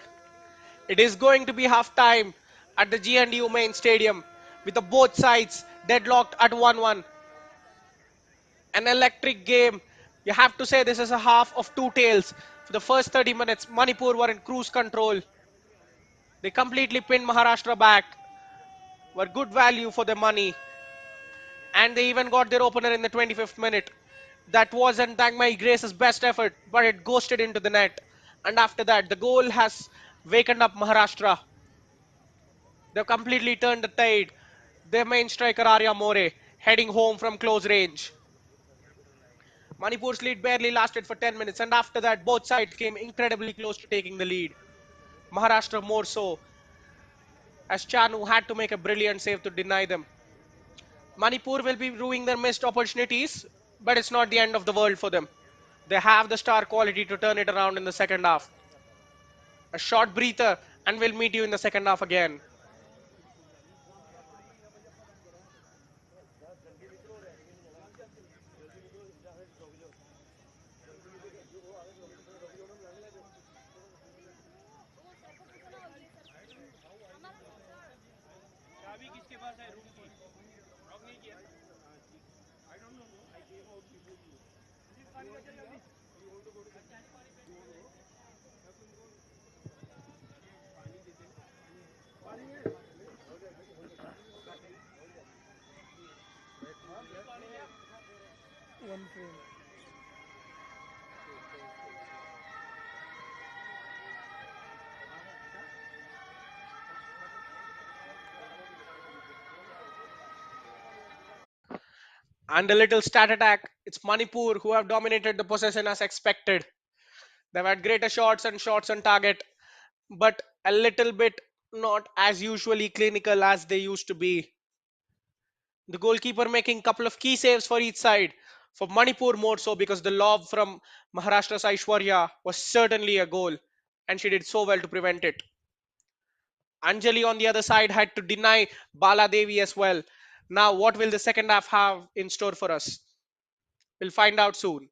It is going to be half time at the GNDU main stadium with the both sides deadlocked at 1-1. An electric game. You have to say this is a half of two tails. For the first 30 minutes, Manipur were in cruise control. They completely pinned Maharashtra back, were good value for their money, and they even got their opener in the 25th minute. That wasn't Dangmai Grace's best effort, but it ghosted into the net. And after that, the goal has wakened up Maharashtra. They've completely turned the tide. Their main striker Arya More heading home from close range. Manipur's lead barely lasted for 10 minutes, and after that, both sides came incredibly close to taking the lead. Maharashtra more so, as Chanu had to make a brilliant save to deny them. Manipur will be ruining their missed opportunities, but it's not the end of the world for them. They have the star quality to turn it around in the second half. A short breather, and we'll meet you in the second half again. One frame And a little stat attack. It's Manipur who have dominated the possession as expected. They've had greater shots and shots on target, but a little bit not as usually clinical as they used to be. The goalkeeper making a couple of key saves for each side. For Manipur, more so because the lob from Maharashtra's Aishwarya was certainly a goal, and she did so well to prevent it. Anjali on the other side had to deny Bala Devi as well. Now, what will the second half have in store for us? We'll find out soon.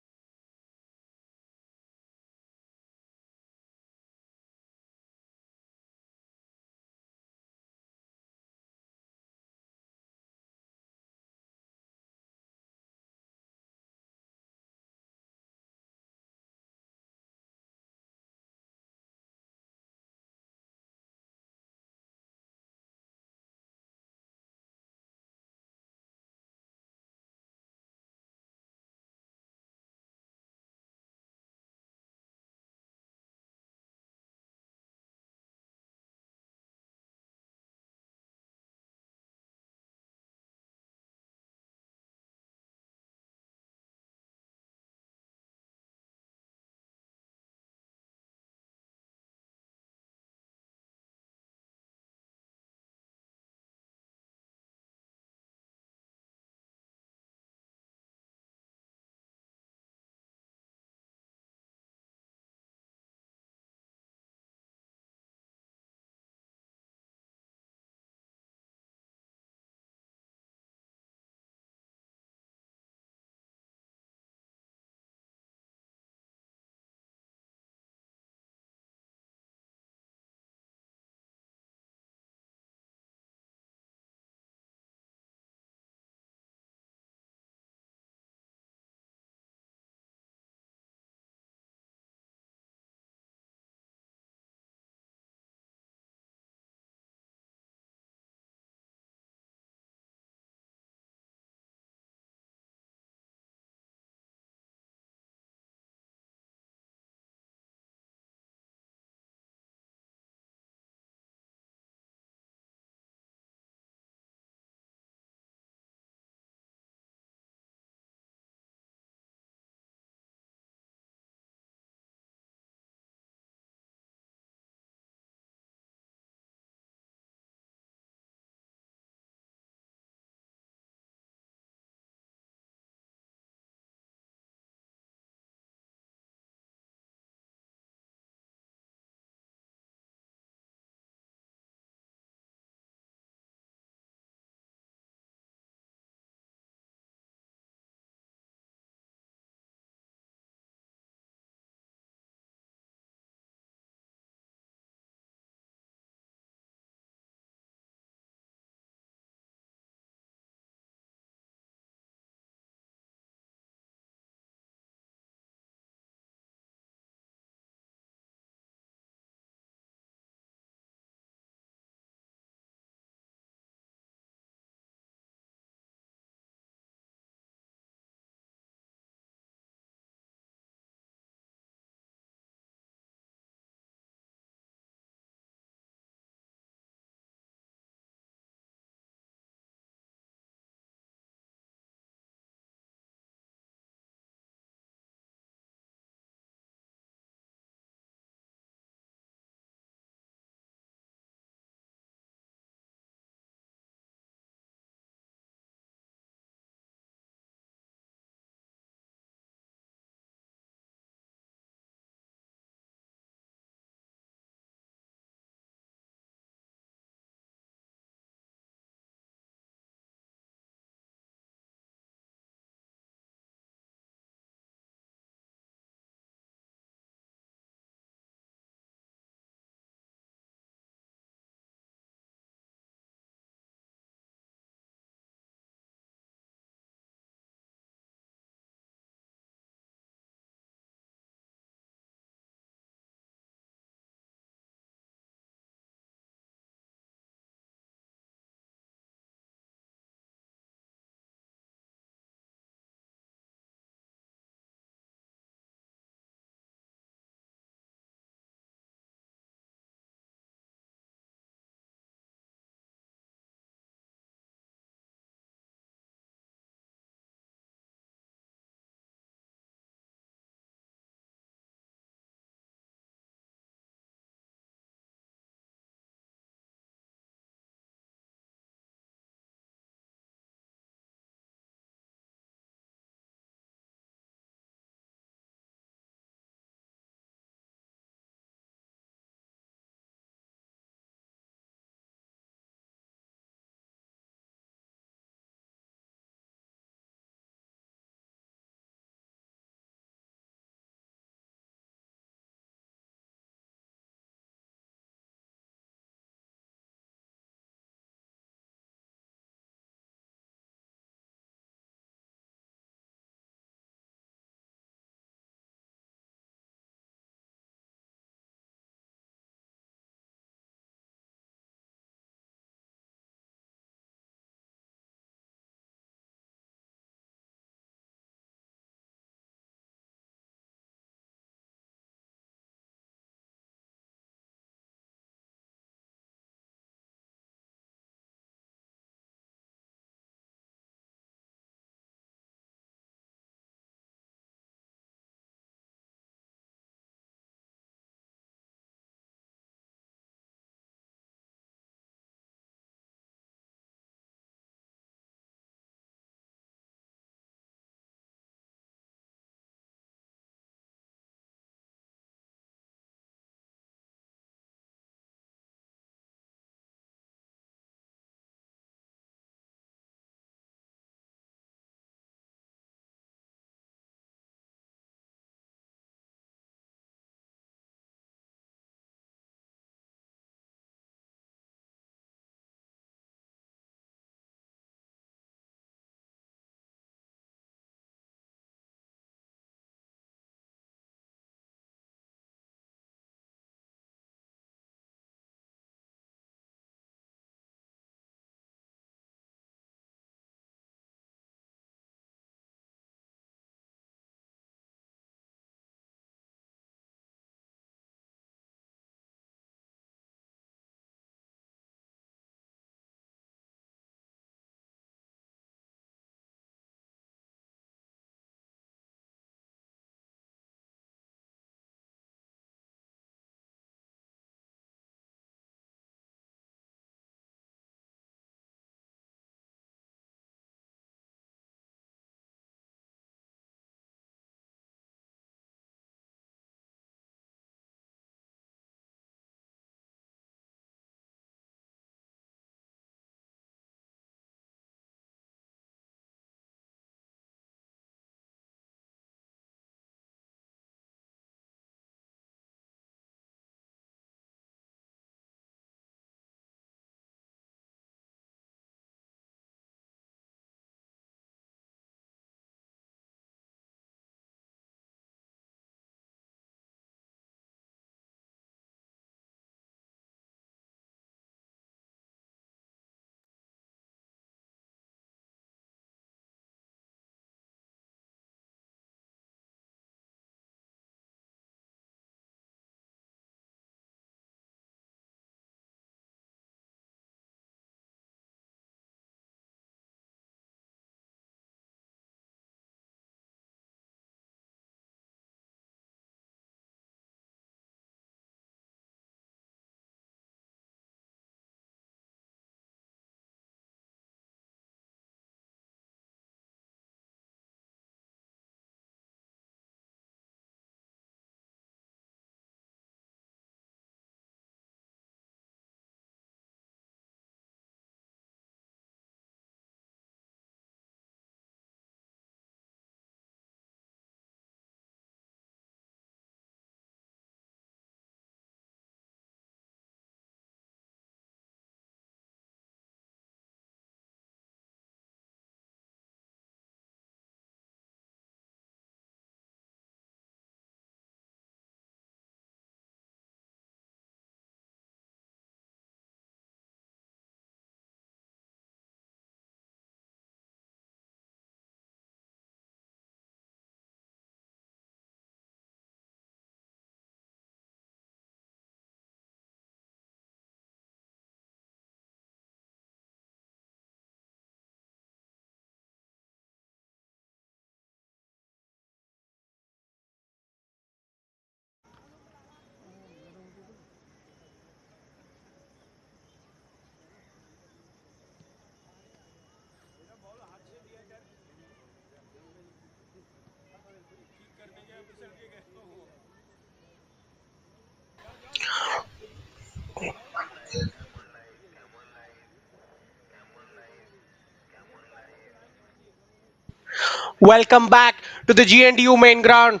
Welcome back to the GNDU main ground.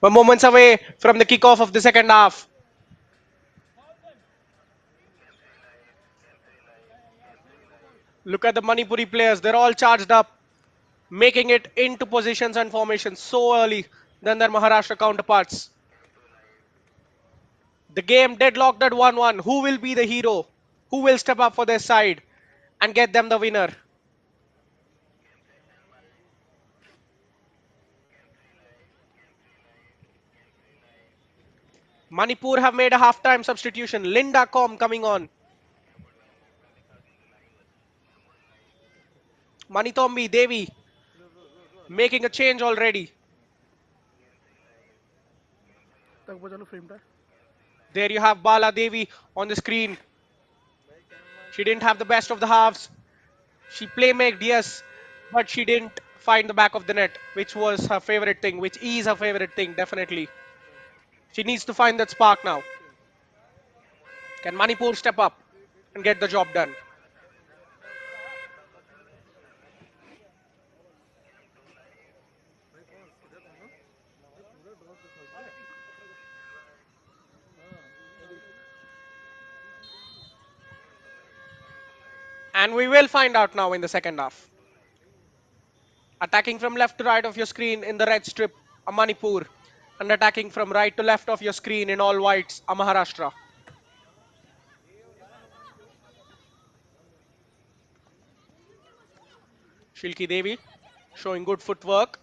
We're moments away from the kickoff of the second half. Look at the Manipuri players, they're all charged up, making it into positions and formations so early than their Maharashtra counterparts. The game deadlocked at 1-1. Who will be the hero? Who will step up for their side and get them the winner? Manipur have made a halftime substitution. Linda Com coming on. Manitombi Devi making a change already. तक बचा low flame टा There you have Bala Devi on the screen. She didn't have the best of the halves. She playmaked, yes, but she didn't find the back of the net, which was her favorite thing, which is her favorite thing, definitely. She needs to find that spark now. Can Manipur step up and get the job done? And we will find out now in the second half. Attacking from left to right of your screen in the red strip, a Manipur. And attacking from right to left of your screen in all whites, a Maharashtra. Shilki Devi showing good footwork,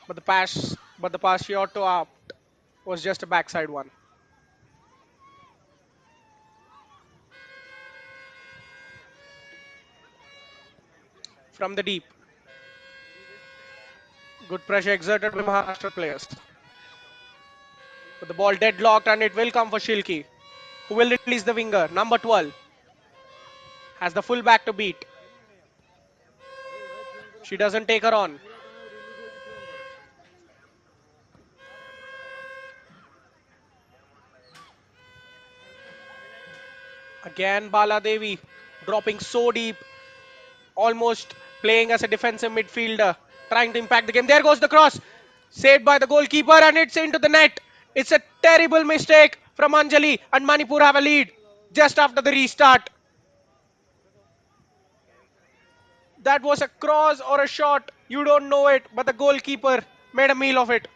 but the pass she ought to opt was just a backside one. From the deep, good pressure exerted by Maharashtra players. But the ball deadlocked and it will come for Shilki, who will release the winger. Number 12 has the full back to beat. She doesn't take her on. Again, Bala Devi dropping so deep, almost playing as a defensive midfielder, trying to impact the game. There goes the cross, saved by the goalkeeper, and it's into the net. It's a terrible mistake from Anjali, and Manipur have a lead just after the restart. That was a cross or a shot, you don't know it, but the goalkeeper made a meal of it.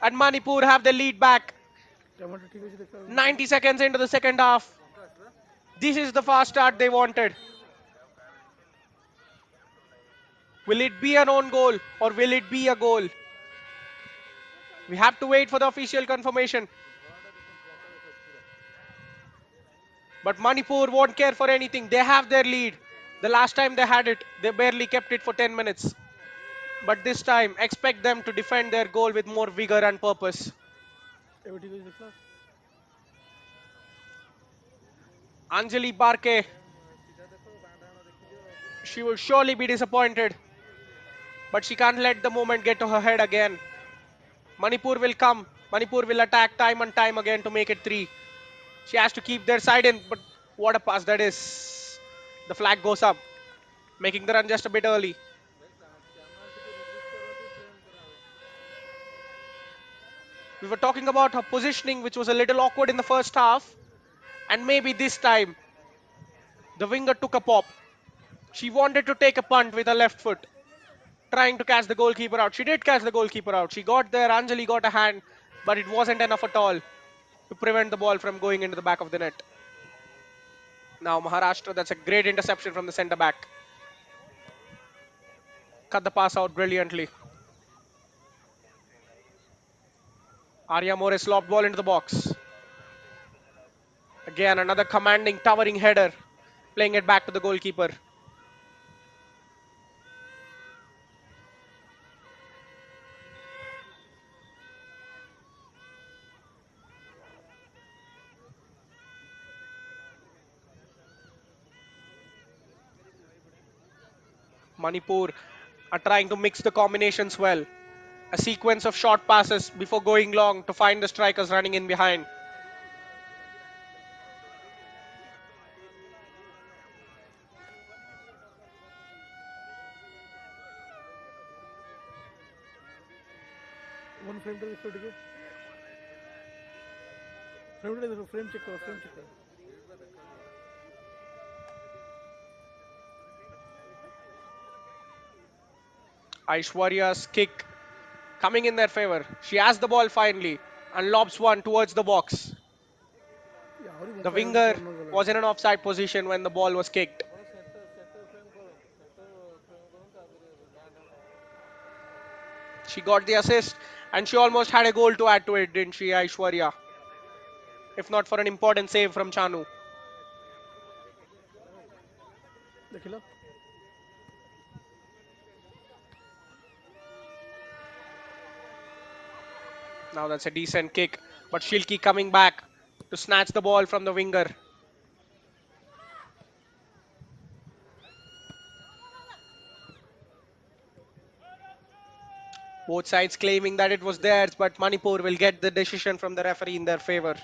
And Manipur have the lead back. टमाटर ठीक है देखा 90 seconds into the second half. This is the fast start they wanted. Will it be an own goal or will it be a goal? We have to wait for the official confirmation. But Manipur won't care for anything. They have their lead. The last time they had it, they barely kept it for 10 minutes. But this time, expect them to defend their goal with more vigor and purpose. Ever ठीक है देखा Anjali Barke, she will surely be disappointed. But she can't let the moment get to her head again. Manipur will come. Manipur will attack time and time again to make it three. She has to keep their side in, but what a pass that is. The flag goes up, making the run just a bit early. We were talking about her positioning, which was a little awkward in the first half, and maybe this time the winger took a pop. She wanted to take a punt with her left foot, trying to catch the goalkeeper out. She did catch the goalkeeper out. She got there, Anjali got a hand, but it wasn't enough at all to prevent the ball from going into the back of the net. Now Maharashtra, that's a great interception from the centre back. Cut the pass out brilliantly. Arya Morris lobbed ball into the box. Again, another commanding, towering header, playing it back to the goalkeeper. Manipur are trying to mix the combinations well. A sequence of short passes before going long to find the strikers running in behind. One frame to the frame check frame check. Aishwarya's kick coming in their favor. She has the ball finally and lobs one towards the box. Yeah, how The much I winger corner was in an offside position when the ball was kicked. She got the assist and she almost had a goal to add to it, didn't she, Aishwarya? If not for an important save from Chanu. the killer. Now that's a decent kick, but Shilki coming back to snatch the ball from the winger. Both sides claiming that it was theirs, but Manipur will get the decision from the referee in their favor.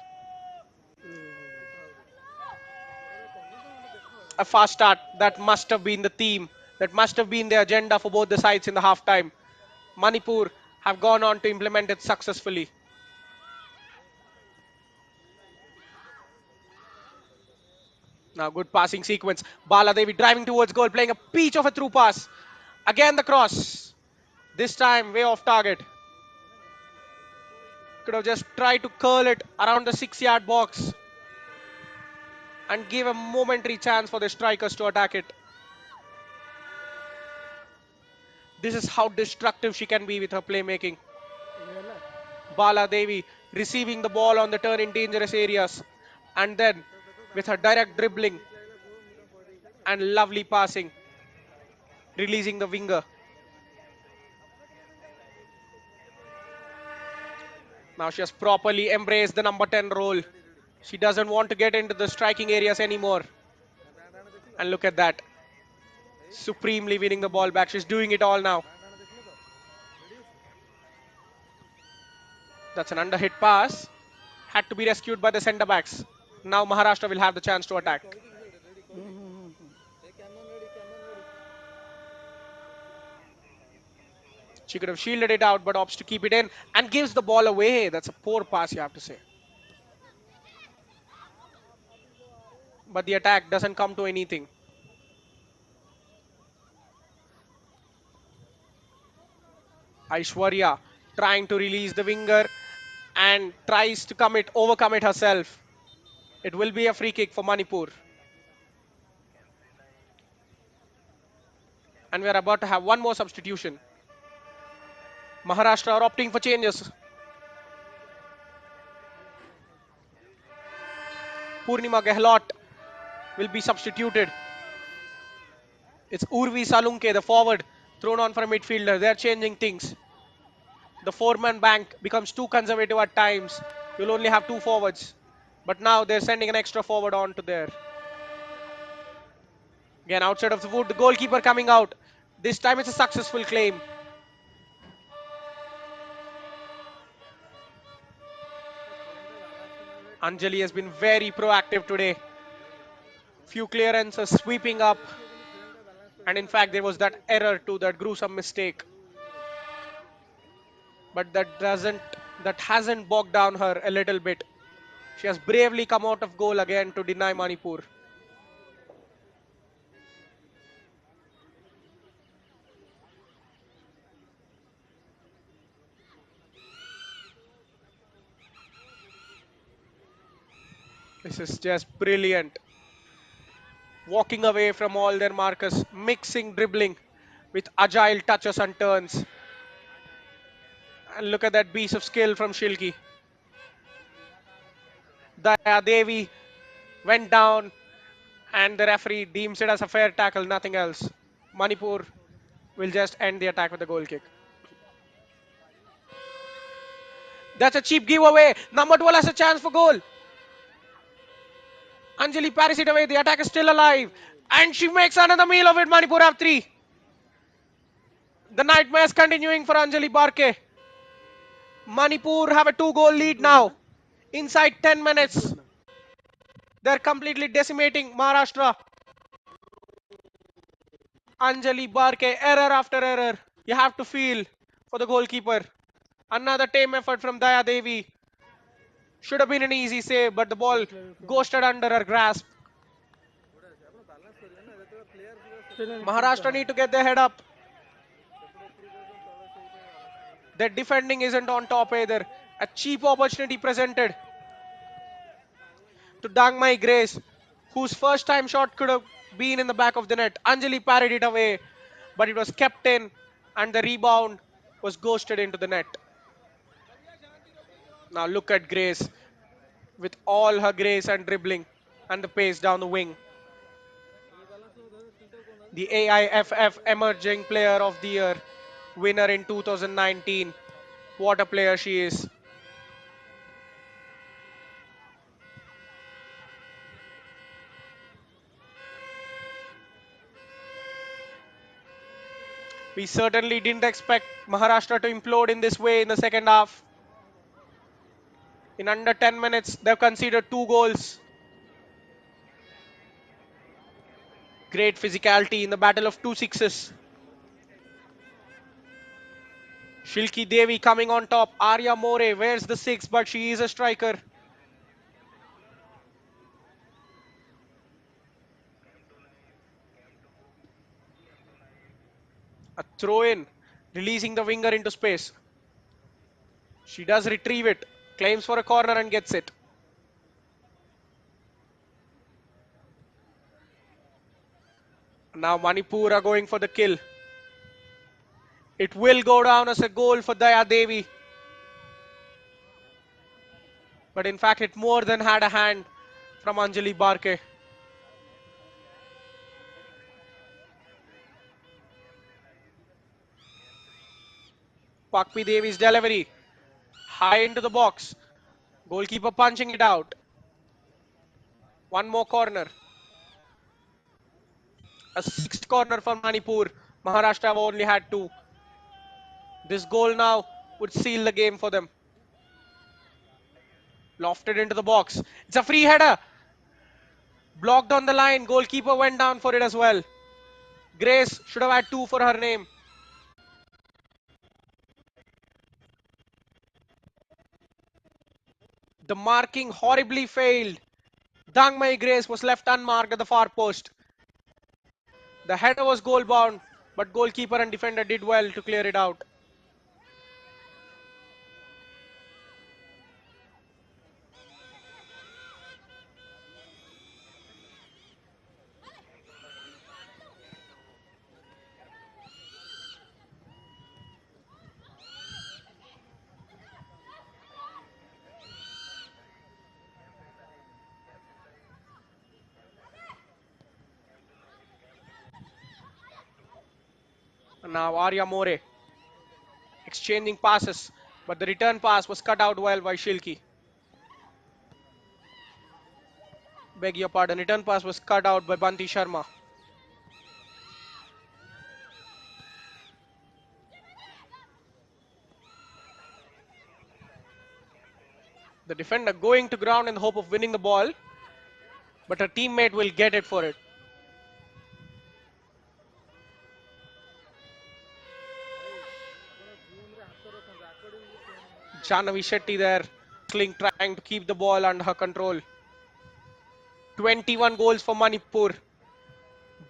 A fast start, that must have been the theme, that must have been the agenda for both the sides in the halftime. Manipur have gone on to implement it successfully. Now, good passing sequence. Bala Devi driving towards goal, playing a peach of a through pass. Again, the cross. This time, way off target. Could have just tried to curl it around the 6 yard box and give a momentary chance for the strikers to attack it. This is how destructive she can be with her playmaking. Bala Devi receiving the ball on the turn in dangerous areas, and then with her direct dribbling and lovely passing, releasing the winger. Now she has properly embraced the number 10 role. She doesn't want to get into the striking areas anymore. And look at that. Supremely winning the ball back. She's doing it all now. That's an underhit pass. Had to be rescued by the centre backs. Now Maharashtra will have the chance to attack. She could have shielded it out, but opts to keep it in and gives the ball away. That's a poor pass, you have to say. But the attack doesn't come to anything. Aishwarya trying to release the winger and tries to overcome it herself. It will be a free kick for Manipur. And we are about to have one more substitution. Maharashtra are opting for changes. Purnima Gehlot will be substituted. It's Urvi Salunke, the forward, thrown on for a midfielder. They're changing things. The four-man bank becomes too conservative at times. You'll only have two forwards. But now they're sending an extra forward on to there. Again, outside of the wood, the goalkeeper coming out. This time it's a successful claim. Anjali has been very proactive today. Few clearances sweeping up. And in fact, there was that error too, that gruesome mistake. But that hasn't bogged down her a little bit. She has bravely come out of goal again to deny Manipur. This is just brilliant. Walking away from all their markers, mixing dribbling with agile touches and turns. And look at that piece of skill from Shilki. Daya Devi went down and the referee deems it as a fair tackle, nothing else. Manipur will just end the attack with a goal kick. That's a cheap giveaway. Number 12 has a chance for goal. Anjali parries it away. The attack is still alive. And she makes another meal of it. Manipur have three. The nightmare is continuing for Anjali Barke. Manipur have a two-goal lead now. Inside 10 minutes, they're completely decimating Maharashtra. Anjali Barke, error after error. You have to feel for the goalkeeper. Another tame effort from Daya Devi. Should have been an easy save, but the ball Select level from ghosted under her grasp. Maharashtra need to get their head up. Their defending isn't on top either. A cheap opportunity presented to Dangmai Grace, whose first time shot could have been in the back of the net. Anjali parried it away, but it was kept in, and the rebound was ghosted into the net. Now look at Grace with all her grace and dribbling and the pace down the wing. The AIFF Emerging Player of the Year winner in 2019. What a player she is. We certainly didn't expect Maharashtra to implode in this way in the second half. In under 10 minutes, they've conceded 2 goals. Great physicality in the battle of two sixes. Shilki Devi coming on top. Arya More wears the six, but she is a striker. A throw in, releasing the winger into space. She does retrieve it, claims for a corner and gets it. Now Manipur are going for the kill. It will go down as a goal for Daya Devi. But in fact, it more than had a hand from Anjali Barke. Pakpi Devi's delivery. High into the box. Goalkeeper punching it out. One more corner. A sixth corner from Manipur. Maharashtra have only had two. This goal now would seal the game for them. Lofted into the box. It's a free header. Blocked on the line. Goalkeeper went down for it as well. Grace should have had two for her name. The marking horribly failed. Dangmai Grace was left unmarked at the far post. The header was goal bound, but goalkeeper and defender did well to clear it out. And now Arya More exchanging passes, but the return pass was cut out well by Shilki. Beg your pardon, return pass was cut out by Banti Sharma. The defender going to ground in the hope of winning the ball, but her teammate will get it for it. Janavi Shetty there, trying to keep the ball under her control. 21 goals for Manipur,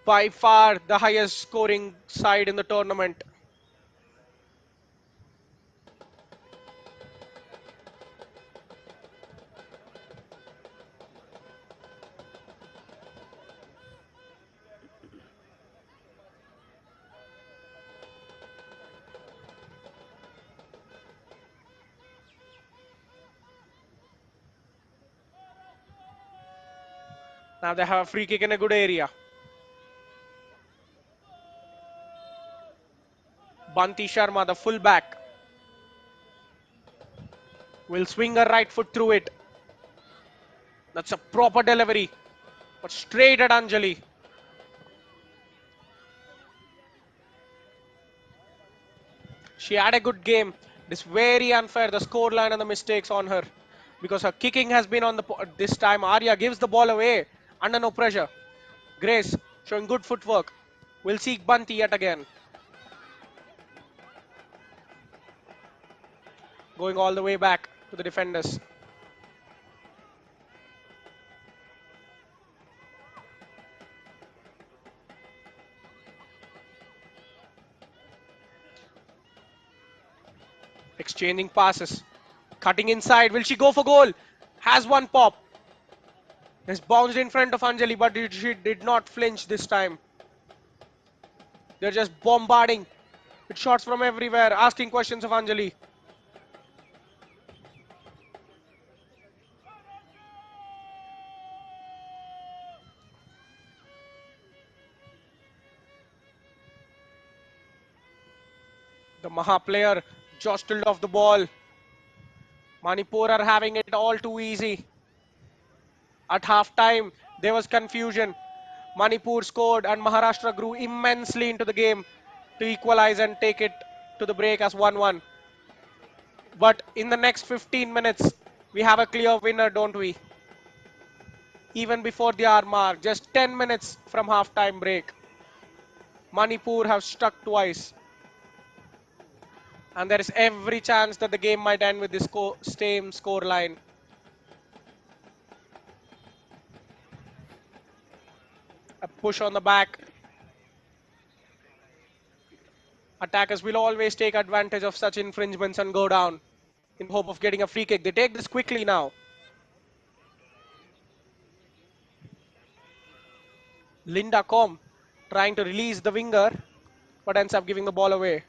by far the highest scoring side in the tournament. Now they have a free kick in a good area. Banti Sharma, the fullback, will swing her right foot through it. That's a proper delivery, but straight at Anjali. She had a good game. It is very unfair, the scoreline and the mistakes on her, because her kicking has been on the this time. Arya gives the ball away under no pressure. Grace showing good footwork. Will seek Banti yet again. going all the way back to the defenders. Exchanging passes. Cutting inside. Will she go for goal? Has one pop. Has bounced in front of Anjali, but she did not flinch this time. They're just bombarding with shots from everywhere, asking questions of Anjali. The Maha player jostled off the ball. Manipur are having it all too easy. At half time, there was confusion. Manipur scored and Maharashtra grew immensely into the game to equalize and take it to the break as 1-1. But in the next 15 minutes, we have a clear winner, don't we? Even before the hour mark, just 10 minutes from half-time break, Manipur have struck twice. And there is every chance that the game might end with the same score line. A push on the back. Attackers will always take advantage of such infringements and go down in the hope of getting a free kick. They take this quickly now. Linda Com trying to release the winger, but ends up giving the ball away.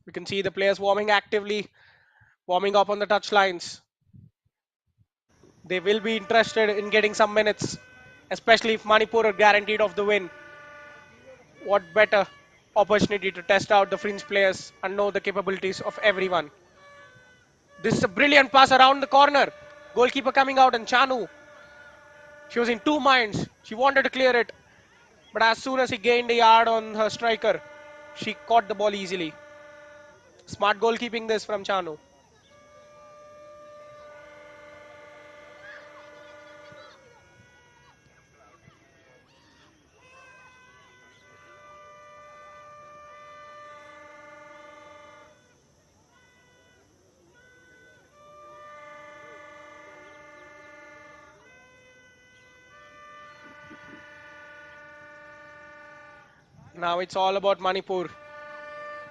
We can see the players warming actively, warming up on the touch lines. They will be interested in getting some minutes, especially if Manipur are guaranteed of the win. What better opportunity to test out the fringe players and know the capabilities of everyone. This is a brilliant pass around the corner. Goalkeeper coming out and Chanu. She was in two minds. She wanted to clear it, but as soon as he gained a yard on her striker, she caught the ball easily. Smart goalkeeping this from Chanu. Now it's all about Manipur.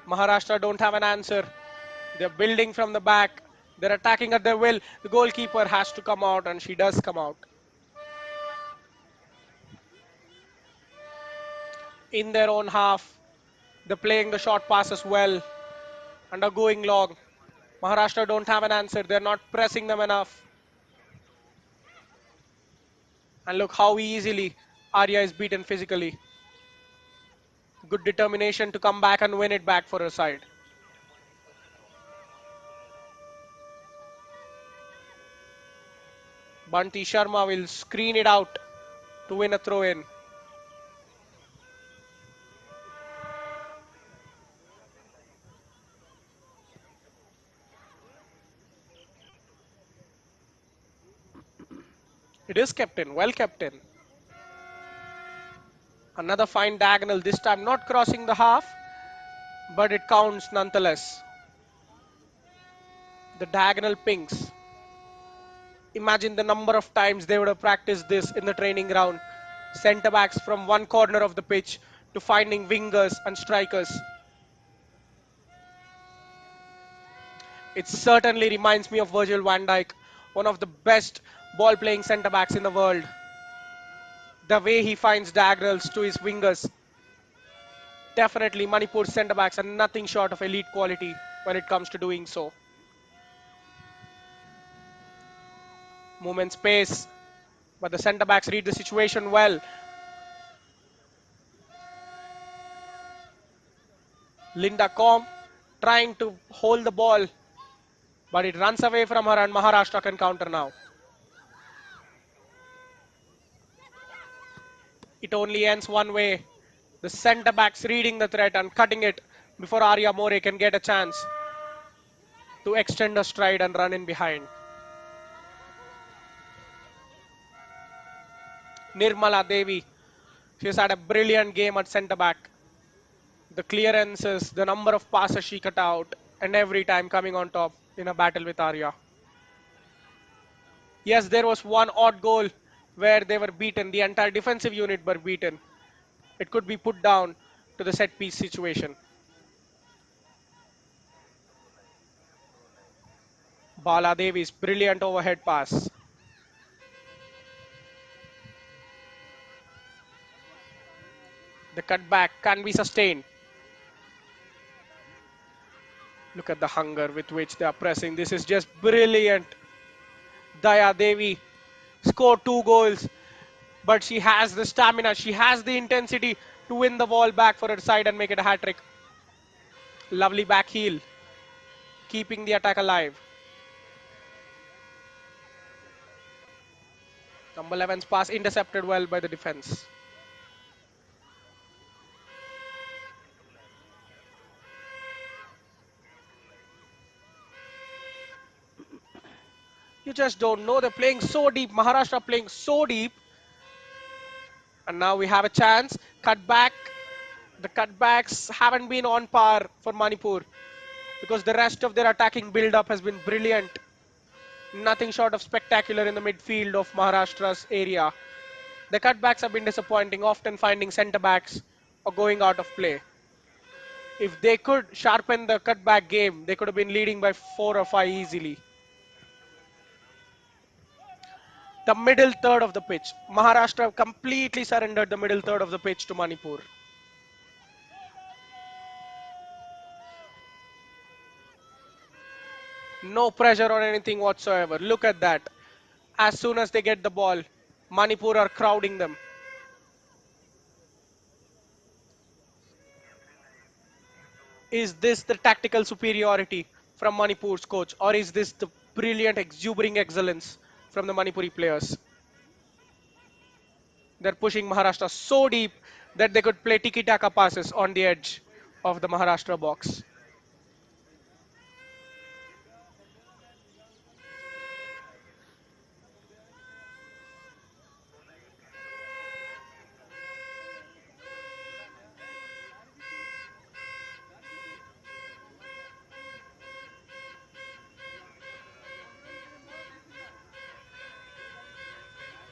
Maharashtra don't have an answer. They're building from the back. They're attacking at their will. The goalkeeper has to come out, and she does come out. In their own half, they're playing the short passes well and are going long. Maharashtra don't have an answer. They're not pressing them enough. And look how easily Arya is beaten physically. Good determination to come back and win it back for her side. Banti Sharma will screen it out to win a throw in. It is captain, well captain. Another fine diagonal, this time not crossing the half, but it counts nonetheless. The diagonal pings. Imagine the number of times they would have practiced this in the training ground. Centre backs from one corner of the pitch to finding wingers and strikers. It certainly reminds me of Virgil van Dijk, one of the best ball playing centre backs in the world. The way he finds diagonals to his wingers. Definitely, Manipur centre backs are nothing short of elite quality when it comes to doing so. Movement space, but the centre backs read the situation well. Linda Com trying to hold the ball, but it runs away from her and Maharashtra can counter now. It only ends one way. The centre backs reading the threat and cutting it before Arya More can get a chance. to extend a stride and run in behind. Nirmala Devi, she's had a brilliant game at centre back. The clearances, the number of passes she cut out, and every time coming on top in a battle with Arya. Yes, there was one odd goal where they were beaten. The entire defensive unit were beaten. It could be put down to the set piece situation. Bala Devi's brilliant overhead pass. The cutback can be sustained. Look at the hunger with which they are pressing. This is just brilliant. Daya Devi scored 2 goals, but she has the stamina, she has the intensity to win the ball back for her side and make it a hat trick. Lovely back heel, keeping the attack alive. Number 11's pass intercepted well by the defense. You just don't know. They're playing so deep. Maharashtra playing so deep. And now we have a chance. Cut back. The cutbacks haven't been on par for Manipur because the rest of their attacking build-up has been brilliant. Nothing short of spectacular in the midfield of Maharashtra's area. The cutbacks have been disappointing, often finding centre backs or going out of play. If they could sharpen the cutback game, they could have been leading by 4 or 5 easily. The middle third of the pitch. Maharashtra completely surrendered the middle third of the pitch to Manipur. No pressure or anything whatsoever. Look at that. As soon as they get the ball, Manipur are crowding them. Is this the tactical superiority from Manipur's coach, or is this the brilliant, exuberant excellence from the Manipuri players? They're pushing Maharashtra so deep that they could play tiki-taka passes on the edge of the Maharashtra box.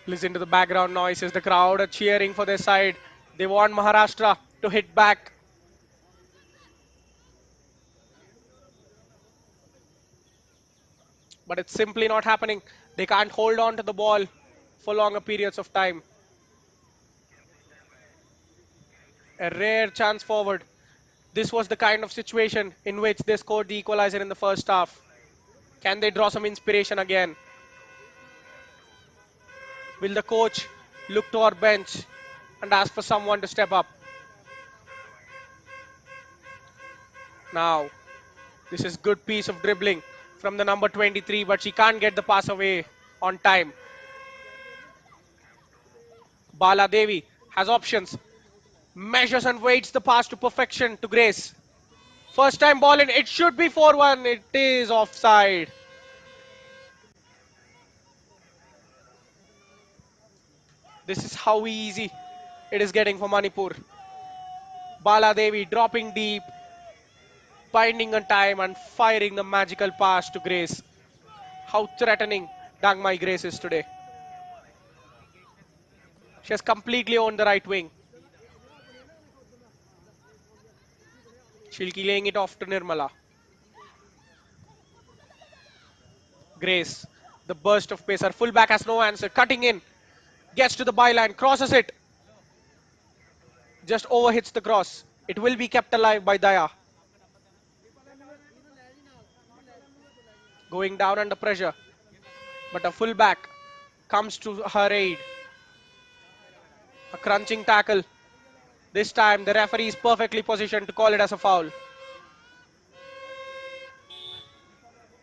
Listen to the background noises. The crowd are cheering for their side. They want Maharashtra to hit back. But it's simply not happening. They can't hold on to the ball for longer periods of time. A rare chance forward. This was the kind of situation in which they scored the equalizer in the first half. Can they draw some inspiration again? Will the coach look to our bench and ask for someone to step up? Now, this is good piece of dribbling from the number 23, but she can't get the pass away on time. Bala Devi has options, measures and waits the pass to perfection to Grace. First time ball in, it should be 4-1. It is offside. This is how easy it is getting for Manipur. Bala Devi dropping deep, binding on time and firing the magical pass to Grace. How threatening Dangmai Grace is today. She has completely owned the right wing. She'll be laying it off to Nirmala. Grace, the burst of pace. Her fullback has no answer. Cutting in, gets to the byline, crosses it, just overhits the cross. It will be kept alive by Daya. Going down under pressure, but a fullback comes to her aid. A crunching tackle. This time the referee is perfectly positioned to call it as a foul.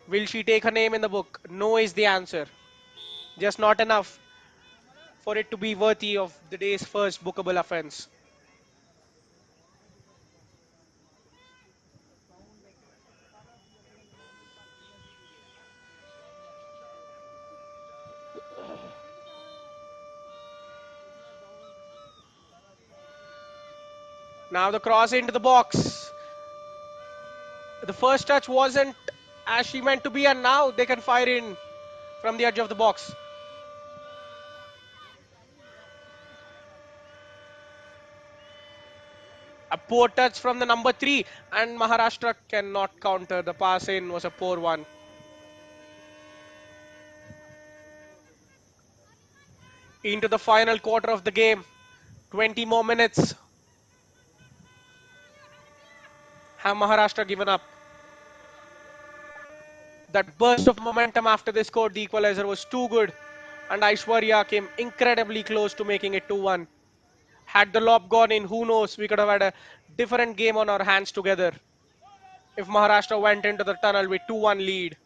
Will she take her name in the book? No is the answer. Just not enough for it to be worthy of the day's first bookable offense. Now the cross into the box. The first touch wasn't as she meant to be, and now they can fire in from the edge of the box. A poor touch from the number 3, and Maharashtra cannot counter. The pass in was a poor one. Into the final quarter of the game. 20 more minutes. Have Maharashtra given up? That burst of momentum after they scored the equalizer was too good, and Aishwarya came incredibly close to making it 2-1. Had the lob gone in, who knows, we could have had a different game on our hands together if Maharashtra went into the tunnel with 2-1 lead.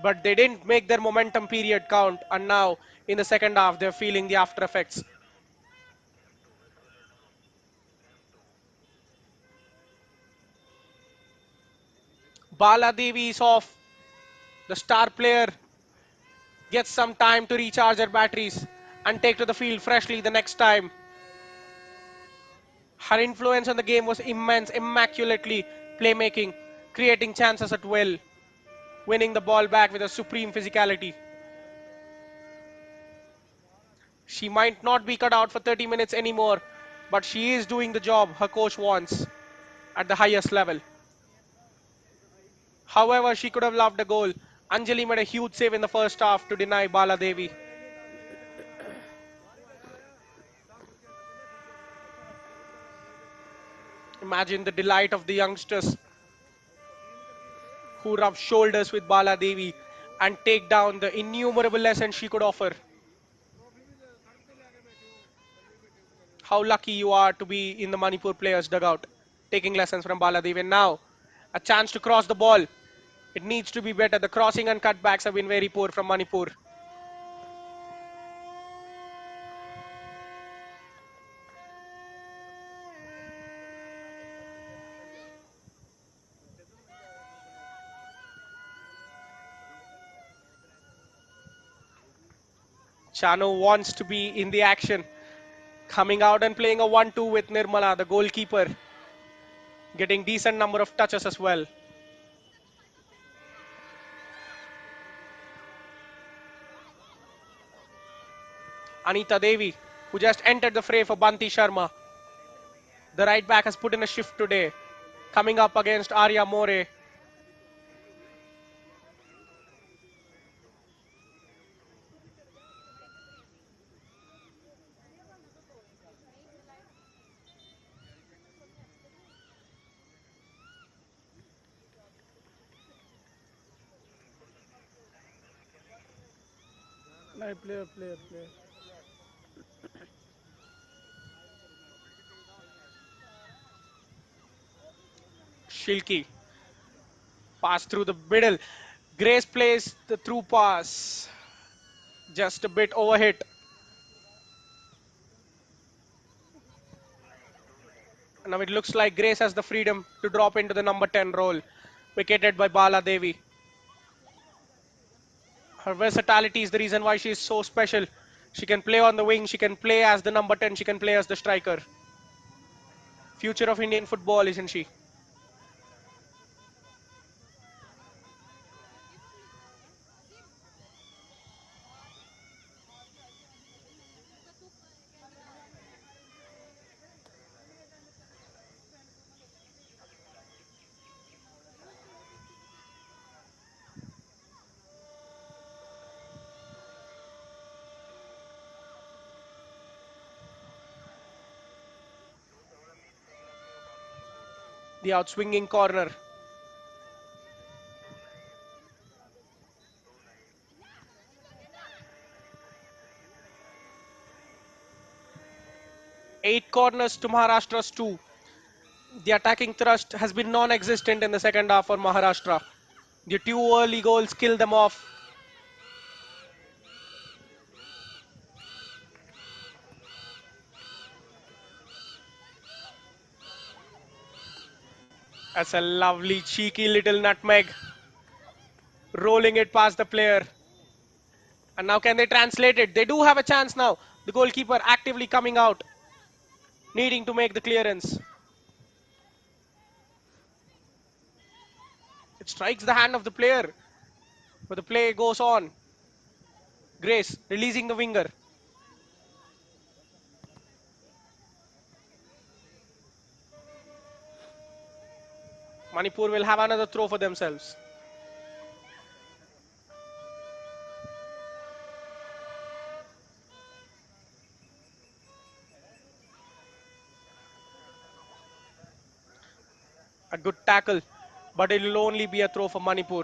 But they didn't make their momentum period count, and now in the second half, they're feeling the after effects. Bala Devi is off. The star player gets some time to recharge her batteries and take to the field freshly the next time. Her influence on the game was immense, immaculately playmaking, creating chances at will, winning the ball back with a supreme physicality. She might not be cut out for 30 minutes anymore, but she is doing the job her coach wants at the highest level. However, she could have loved a goal. Anjali made a huge save in the first half to deny Bala Devi. Imagine the delight of the youngsters who rub shoulders with Bala Devi and take down the innumerable lessons she could offer. How lucky you are to be in the Manipur players' dugout, taking lessons from Bala Devi. And now, a chance to cross the ball. It needs to be better. The crossing and cutbacks have been very poor from Manipur. Chano wants to be in the action, coming out and playing a 1-2 with Nirmala, the goalkeeper, getting decent number of touches as well. Anita Devi, who just entered the fray for Banti Sharma. The right back has put in a shift today, coming up against Arya More. No, player. Shilki pass through the middle. Grace plays the through pass, just a bit overhit. Now it looks like Grace has the freedom to drop into the number 10 role, vacated by Bala Devi. Her versatility is the reason why she is so special. She can play on the wing, she can play as the number 10, she can play as the striker. Future of Indian football, isn't she? The outswinging corner. 8 corners to Maharashtra's 2. The attacking thrust has been non-existent in the second half for Maharashtra. The 2 early goals kill them off. That's a lovely cheeky little nutmeg, rolling it past the player. And now can they translate it? They do have a chance now. The goalkeeper actively coming out. needing to make the clearance. It strikes the hand of the player, but the play goes on. Grace releasing the winger. Manipur will have another throw for themselves. A good tackle, but it will only be a throw for Manipur.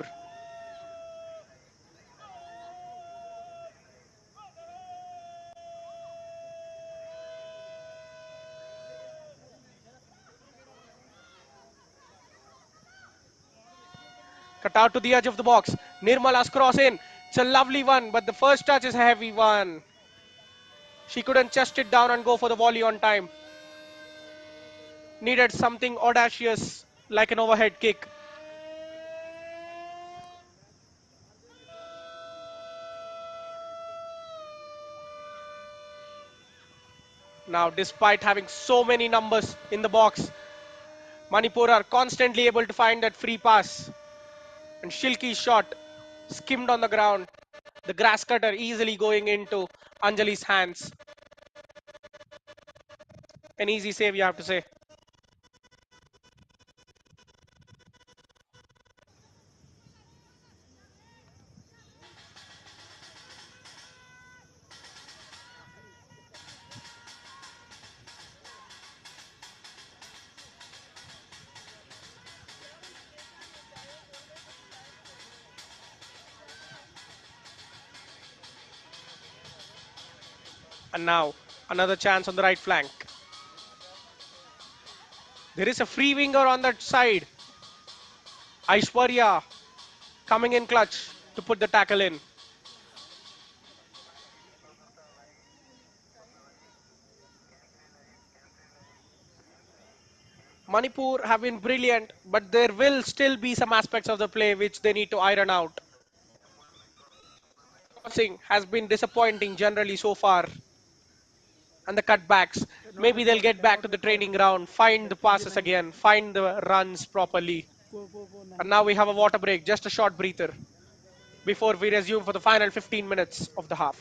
Cut out to the edge of the box. Nirmala's cross in. It's a lovely one, but the first touch is a heavy one. She couldn't chest it down and go for the volley on time. Needed something audacious like an overhead kick. Now, despite having so many numbers in the box, Manipur are constantly able to find that free pass. And Shilki's shot skimmed on the ground. The grass cutter easily going into Anjali's hands. An easy save, you have to say. And now, another chance on the right flank. There is a free winger on that side. Aishwarya coming in clutch to put the tackle in. Manipur have been brilliant, but there will still be some aspects of the play which they need to iron out. Crossing has been disappointing generally so far, and the cutbacks. Cannot Maybe they'll record, get back cannot to the record. training ground, find the That's TV passes 9. again, find the runs properly. Go And 9. now we have a water break, just a short breather before we resume for the final 15 minutes of the half.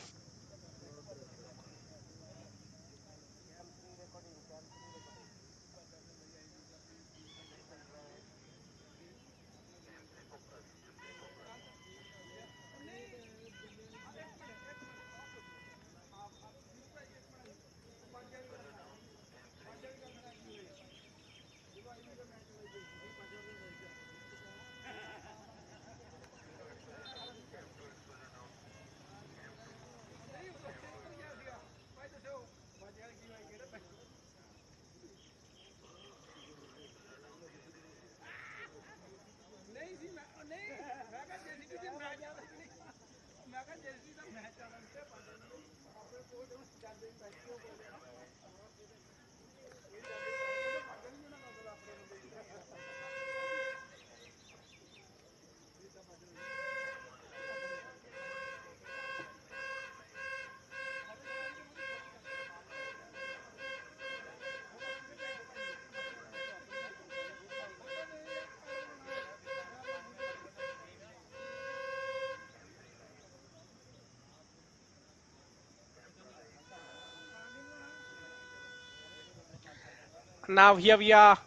Now here we are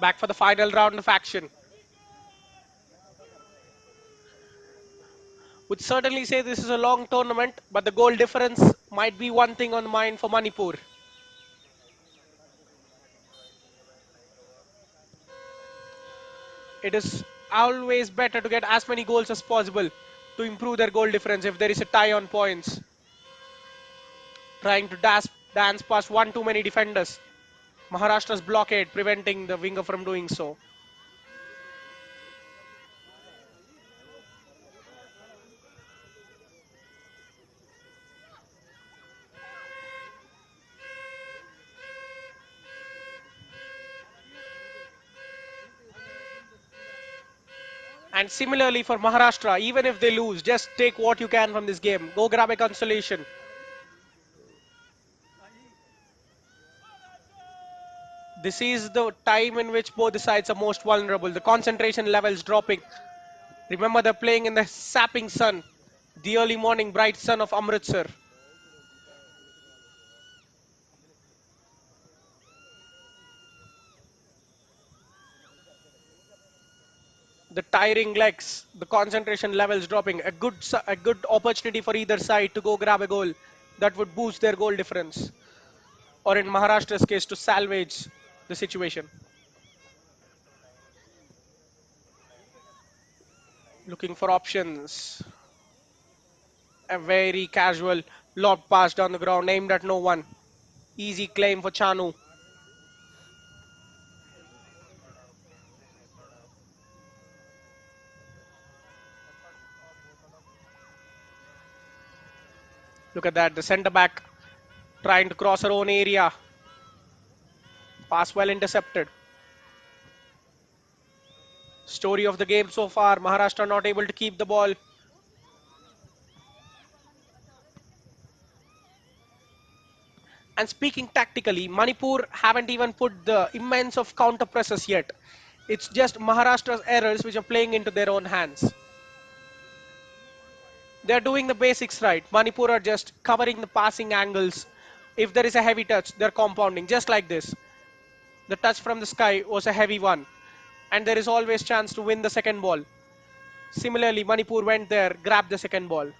back for the final round of action. Would certainly say this is a long tournament, but the goal difference might be one thing on the mind for Manipur. It is always better to get as many goals as possible to improve their goal difference if there is a tie on points. Trying to dance past one too many defenders. Maharashtra's blockade preventing the winger from doing so. And similarly for Maharashtra, even if they lose, just take what you can from this game. Go grab a consolation. This is the time in which both the sides are most vulnerable. The concentration levels dropping. Remember, they're playing in the sapping sun, the early morning bright sun of Amritsar. The tiring legs, the concentration levels dropping. A good opportunity for either side to go grab a goal that would boost their goal difference, or in Maharashtra's case, to salvage the situation. Looking for options. A very casual lob pass down the ground, aimed at no one. Easy claim for Chanu. Look at that, the centre back trying to cross her own area. Pass well intercepted. Story of the game so far, Maharashtra not able to keep the ball. And speaking tactically, Manipur haven't even put the immense of counter presses yet. It's just Maharashtra's errors which are playing into their own hands. They're doing the basics right. Manipur are just covering the passing angles. If there is a heavy touch, they're compounding just like this. The touch from the sky was a heavy one, and there is always chance to win the second ball. Similarly, Manipur went there, grabbed the second ball.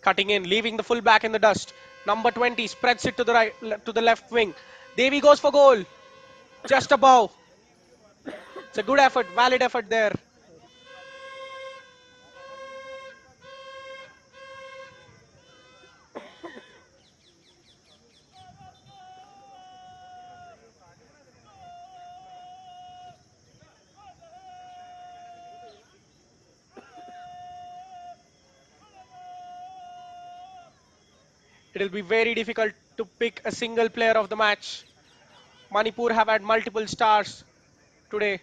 Cutting in, leaving the fullback in the dust. Number 20 spreads it to the right, to the left wing. Devi goes for goal, just above. It's a good effort, valid effort there. It'll be very difficult to pick a single player of the match. Manipur have had multiple stars today.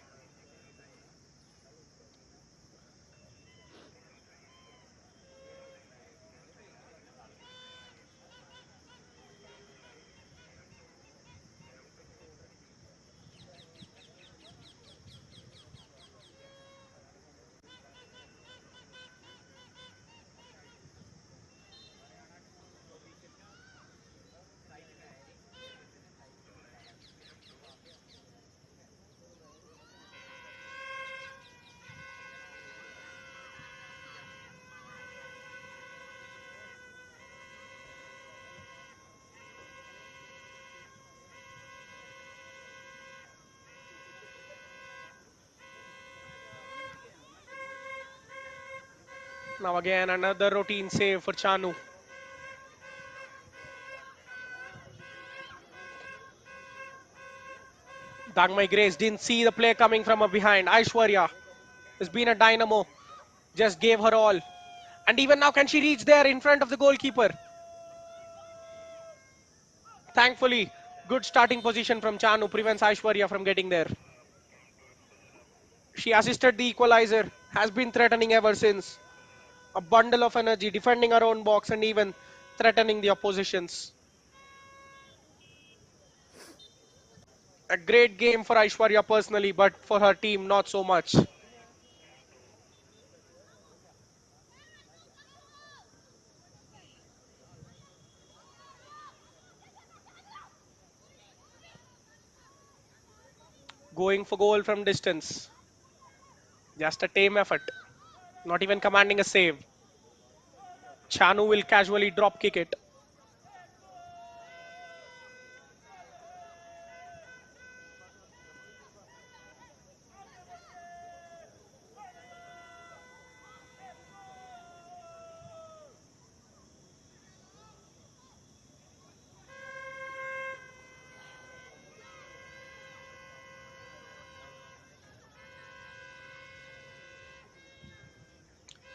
Now again another routine save for Chanu. Dagmai Grace didn't see the play coming from behind. Aishwarya has been a dynamo, just gave her all. And even now, can she reach there in front of the goalkeeper? Thankfully, good starting position from Chanu prevents Aishwarya from getting there. She assisted the equalizer, has been threatening ever since. A bundle of energy, defending her own box and even threatening the oppositions. A great game for Aishwarya personally, but for her team, not so much. Going for goal from distance. Just a tame effort. Not even commanding a save. Chanu will casually drop kick it.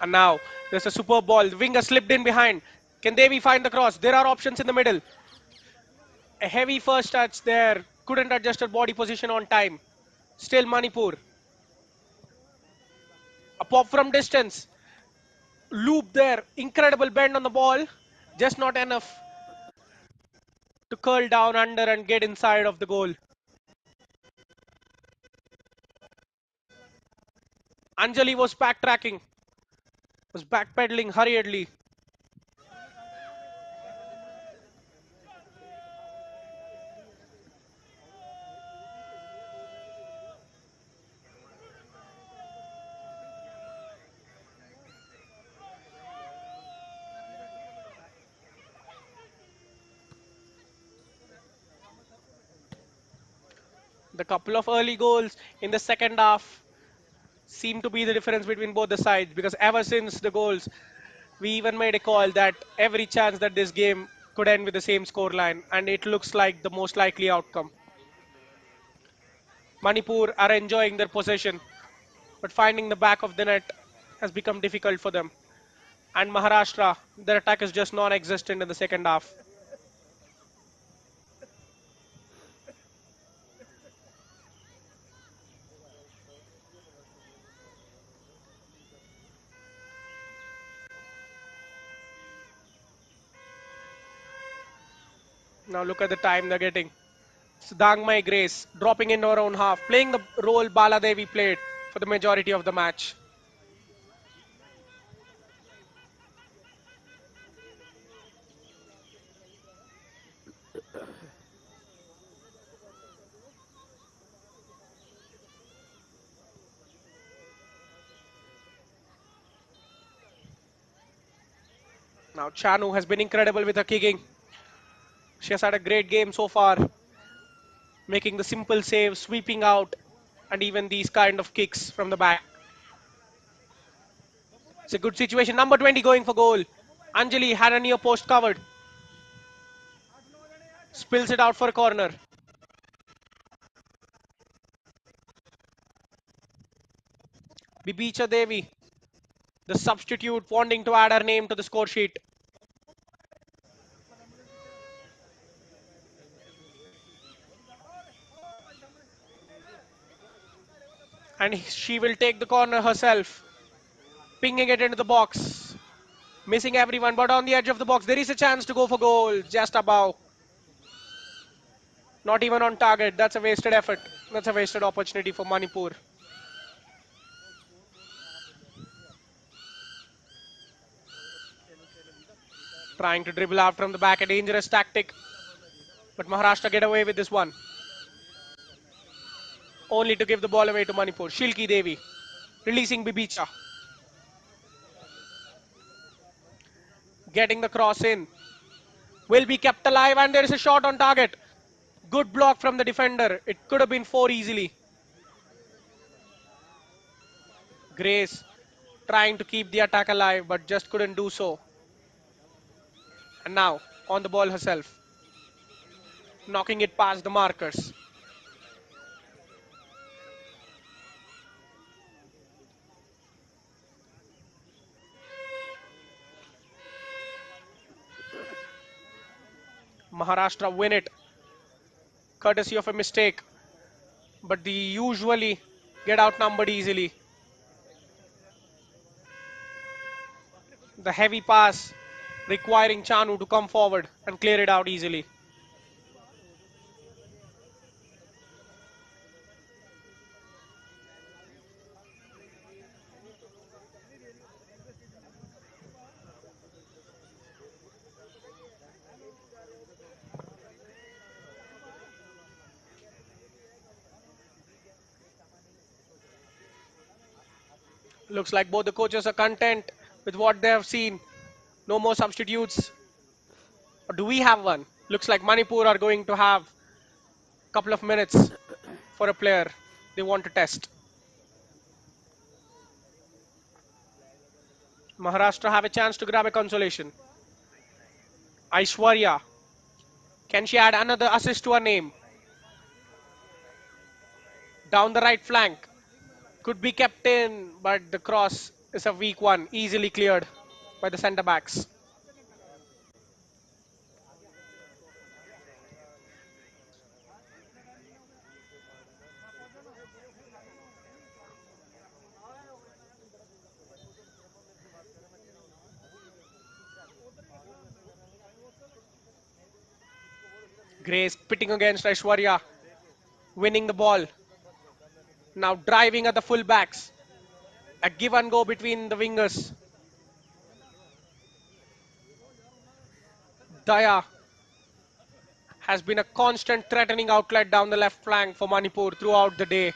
And now there's a super ball. The winger slipped in behind. Can Devi find the cross? There are options in the middle. A heavy first touch there. Couldn't adjust her body position on time. Still Manipur. A pop from distance. Loop there. Incredible bend on the ball. Just not enough to curl down under and get inside of the goal. Anjali was backtracking, was backpedaling hurriedly. The couple of early goals in the second half seem to be the difference between both the sides because ever since the goals, we even made a call that every chance that this game could end with the same scoreline, and it looks like the most likely outcome. Manipur are enjoying their possession, but finding the back of the net has become difficult for them. And Maharashtra, their attack is just non existent in the second half. Now look at the time they're getting. Dangmai Grace dropping into her own half, playing the role Baladevi played for the majority of the match. Now Chanu has been incredible with her kicking. She has had a great game so far, making the simple save, sweeping out, and even these kind of kicks from the back. It's a good situation. Number 20 going for goal. Anjali had a near post covered. Spills it out for a corner. Bibicha Devi, the substitute, wanting to add her name to the score sheet. And she will take the corner herself, pinging it into the box. Missing everyone, but on the edge of the box, there is a chance to go for goal. Just above. Not even on target. That's a wasted effort. That's a wasted opportunity for Manipur. Trying to dribble out from the back, a dangerous tactic. But Maharashtra get away with this one. Only to give the ball away to Manipur. Shilki Devi releasing Bibicha. Getting the cross in. Will be kept alive, and there is a shot on target. Good block from the defender. It could have been four easily. Grace trying to keep the attack alive, but just couldn't do so. And now on the ball herself, knocking it past the markers. Maharashtra win it, courtesy of a mistake, but they usually get outnumbered easily. The heavy pass requiring Chanu to come forward and clear it out easily. Looks like both the coaches are content with what they have seen. No more substitutes. Or do we have one? Looks like Manipur are going to have a couple of minutes for a player they want to test. Maharashtra have a chance to grab a consolation. Aishwarya, can she add another assist to her name? Down the right flank. Could be kept in, but the cross is a weak one. Easily cleared by the centre backs. Grace pitting against Aishwarya, winning the ball. Now driving at the fullbacks. A give and go between the wingers. Daya has been a constant threatening outlet down the left flank for Manipur throughout the day.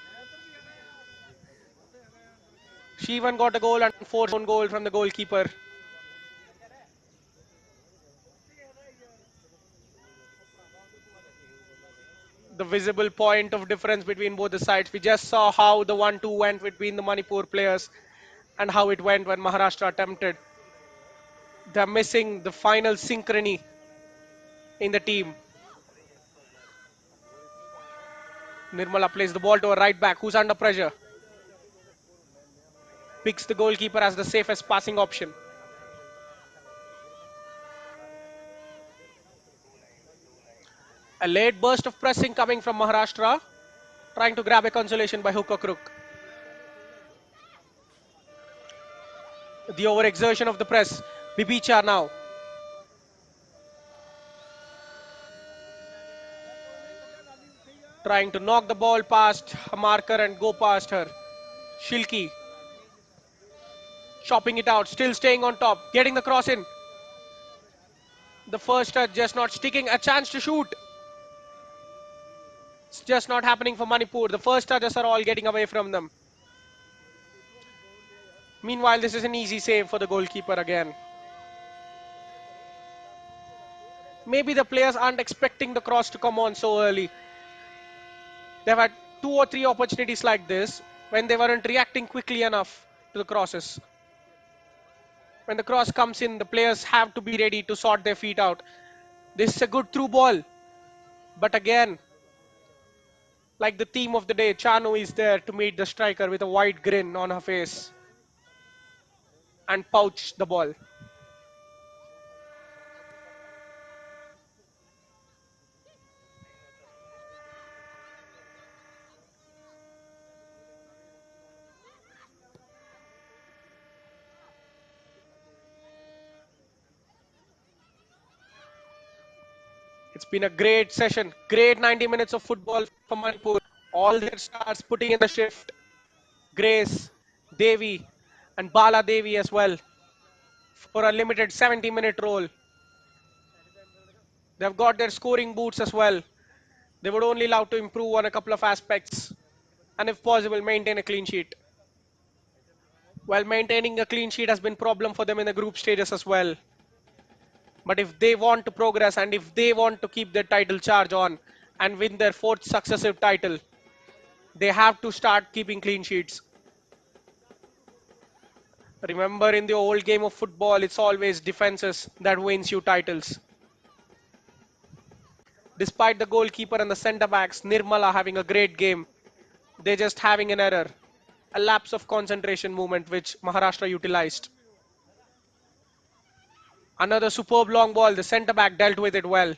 She even got a goal and forced own goal from the goalkeeper. The visible point of difference between both the sides. We just saw how the 1-2 went between the Manipur players and how it went when Maharashtra attempted. They're missing the final synchrony in the team. Nirmala plays the ball to a right back who's under pressure. Picks the goalkeeper as the safest passing option. A late burst of pressing coming from Maharashtra, trying to grab a consolation by hook or crook. The overexertion of the press. Bibicha now trying to knock the ball past a marker and go past her. Shilki chopping it out, still staying on top, getting the cross in. The first touch just not sticking, a chance to shoot. It's just not happening for Manipur. The first touches are all getting away from them. Meanwhile, this is an easy save for the goalkeeper again. Maybe the players aren't expecting the cross to come on so early. They've had two or three opportunities like this when they weren't reacting quickly enough to the crosses. When the cross comes in, the players have to be ready to sort their feet out. This is a good through ball. But again, like the theme of the day, Chanu is there to meet the striker with a wide grin on her face and pouch the ball. It's been a great session, great 90 minutes of football for Manipur. All their stars putting in the shift. Grace, Devi, and Bala Devi as well for a limited 70-minute role. They've got their scoring boots as well. They would only love to improve on a couple of aspects and if possible maintain a clean sheet. While maintaining a clean sheet has been a problem for them in the group stages as well. But if they want to progress and if they want to keep their title charge on and win their fourth successive title, they have to start keeping clean sheets. Remember, in the old game of football, it's always defenses that wins you titles. Despite the goalkeeper and the centre backs, Nirmala having a great game, they're just having an error, a lapse of concentration movement which Maharashtra utilized. Another superb long ball, the centre back dealt with it well.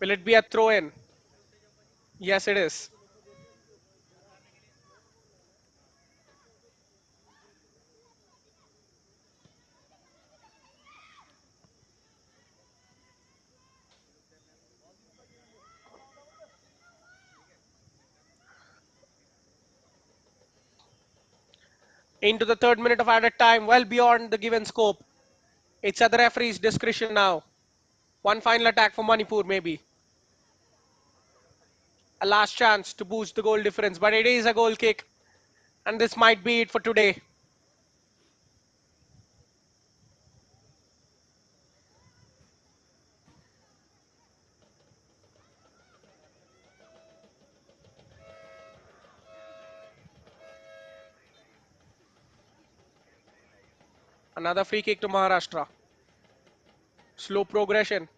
Will it be a throw in? Yes, it is. Into the third minute of added time, well beyond the given scope. It's at the referee's discretion now. One final attack for Manipur, maybe. A last chance to boost the goal difference, but it is a goal kick, and this might be it for today. Another free kick to Maharashtra. Slow progression.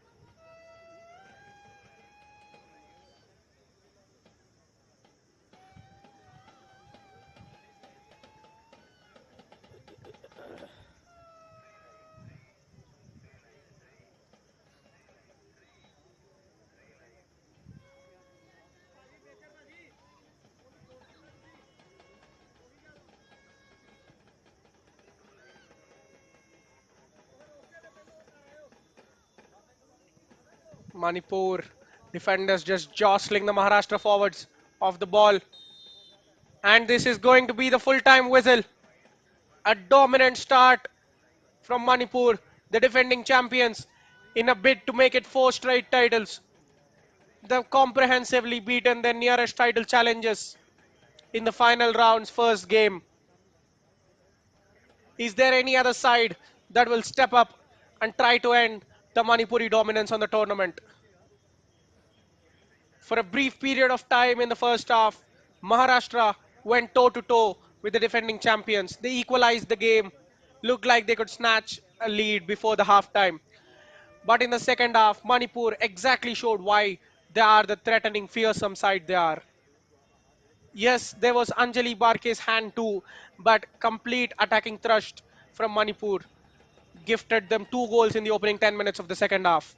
Manipur defenders just jostling the Maharashtra forwards off the ball. And this is going to be the full time whistle. A dominant start from Manipur, the defending champions, in a bid to make it four straight titles. They've comprehensively beaten their nearest title challenges in the final round's first game. Is there any other side that will step up and try to end the Manipuri dominance on the tournament? For a brief period of time in the first half, Maharashtra went toe to toe with the defending champions. They equalized the game, looked like they could snatch a lead before the halftime. But in the second half, Manipur exactly showed why they are the threatening, fearsome side they are. Yes, there was Anjali Barke's hand too, but complete attacking thrust from Manipur gifted them two goals in the opening 10 minutes of the second half.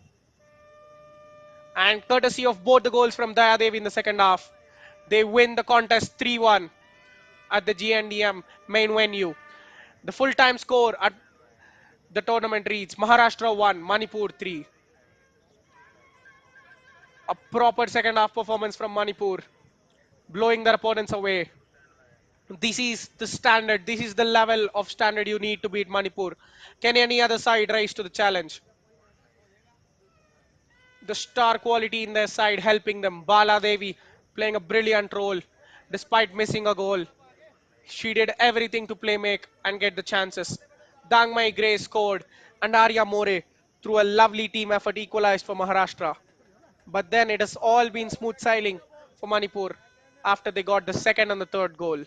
And courtesy of both the goals from Dayadev in the second half, they win the contest 3-1 at the GNDM main venue. The full-time score at the tournament reads Maharashtra 1, Manipur 3. A proper second half performance from Manipur, blowing their opponents away. This is the standard, this is the level of standard you need to beat Manipur. Can any other side rise to the challenge? The star quality in their side helping them. Bala Devi playing a brilliant role despite missing a goal. She did everything to play make and get the chances. Dangmai Gray scored and Arya More through a lovely team effort equalized for Maharashtra. But then it has all been smooth sailing for Manipur after they got the second and the third goal.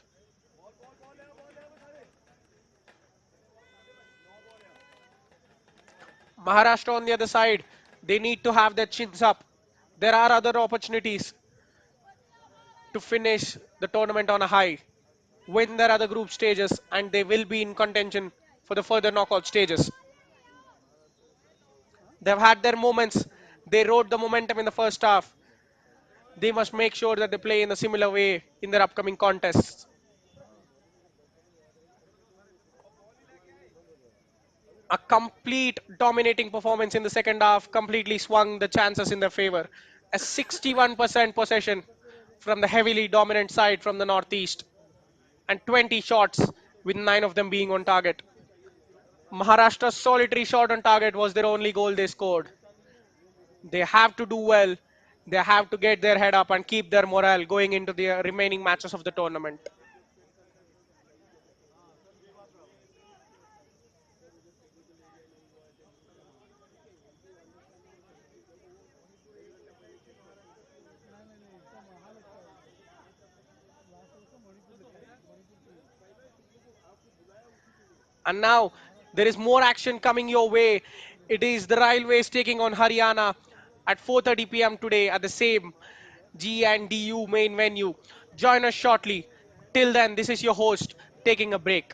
Maharashtra on the other side, they need to have their chins up. There are other opportunities to finish the tournament on a high, win their other group stages, and they will be in contention for the further knockout stages. They've had their moments. They rode the momentum in the first half. They must make sure that they play in a similar way in their upcoming contests. A complete dominating performance in the second half completely swung the chances in their favor. A 61% possession from the heavily dominant side from the northeast, and 20 shots, with 9 of them being on target. Maharashtra's solitary shot on target was their only goal they scored. They have to do well. They have to get their head up and keep their morale going into the remaining matches of the tournament. नाही नाही नाही एकदम Maharashtra last वर्ष मणिपूर लिखा है मणिपूर की And now there is more action coming your way. It is the Railways taking on Haryana at 4:30 p.m. today at the same G&DU main venue. Join us shortly. Till then, this is your host taking a break.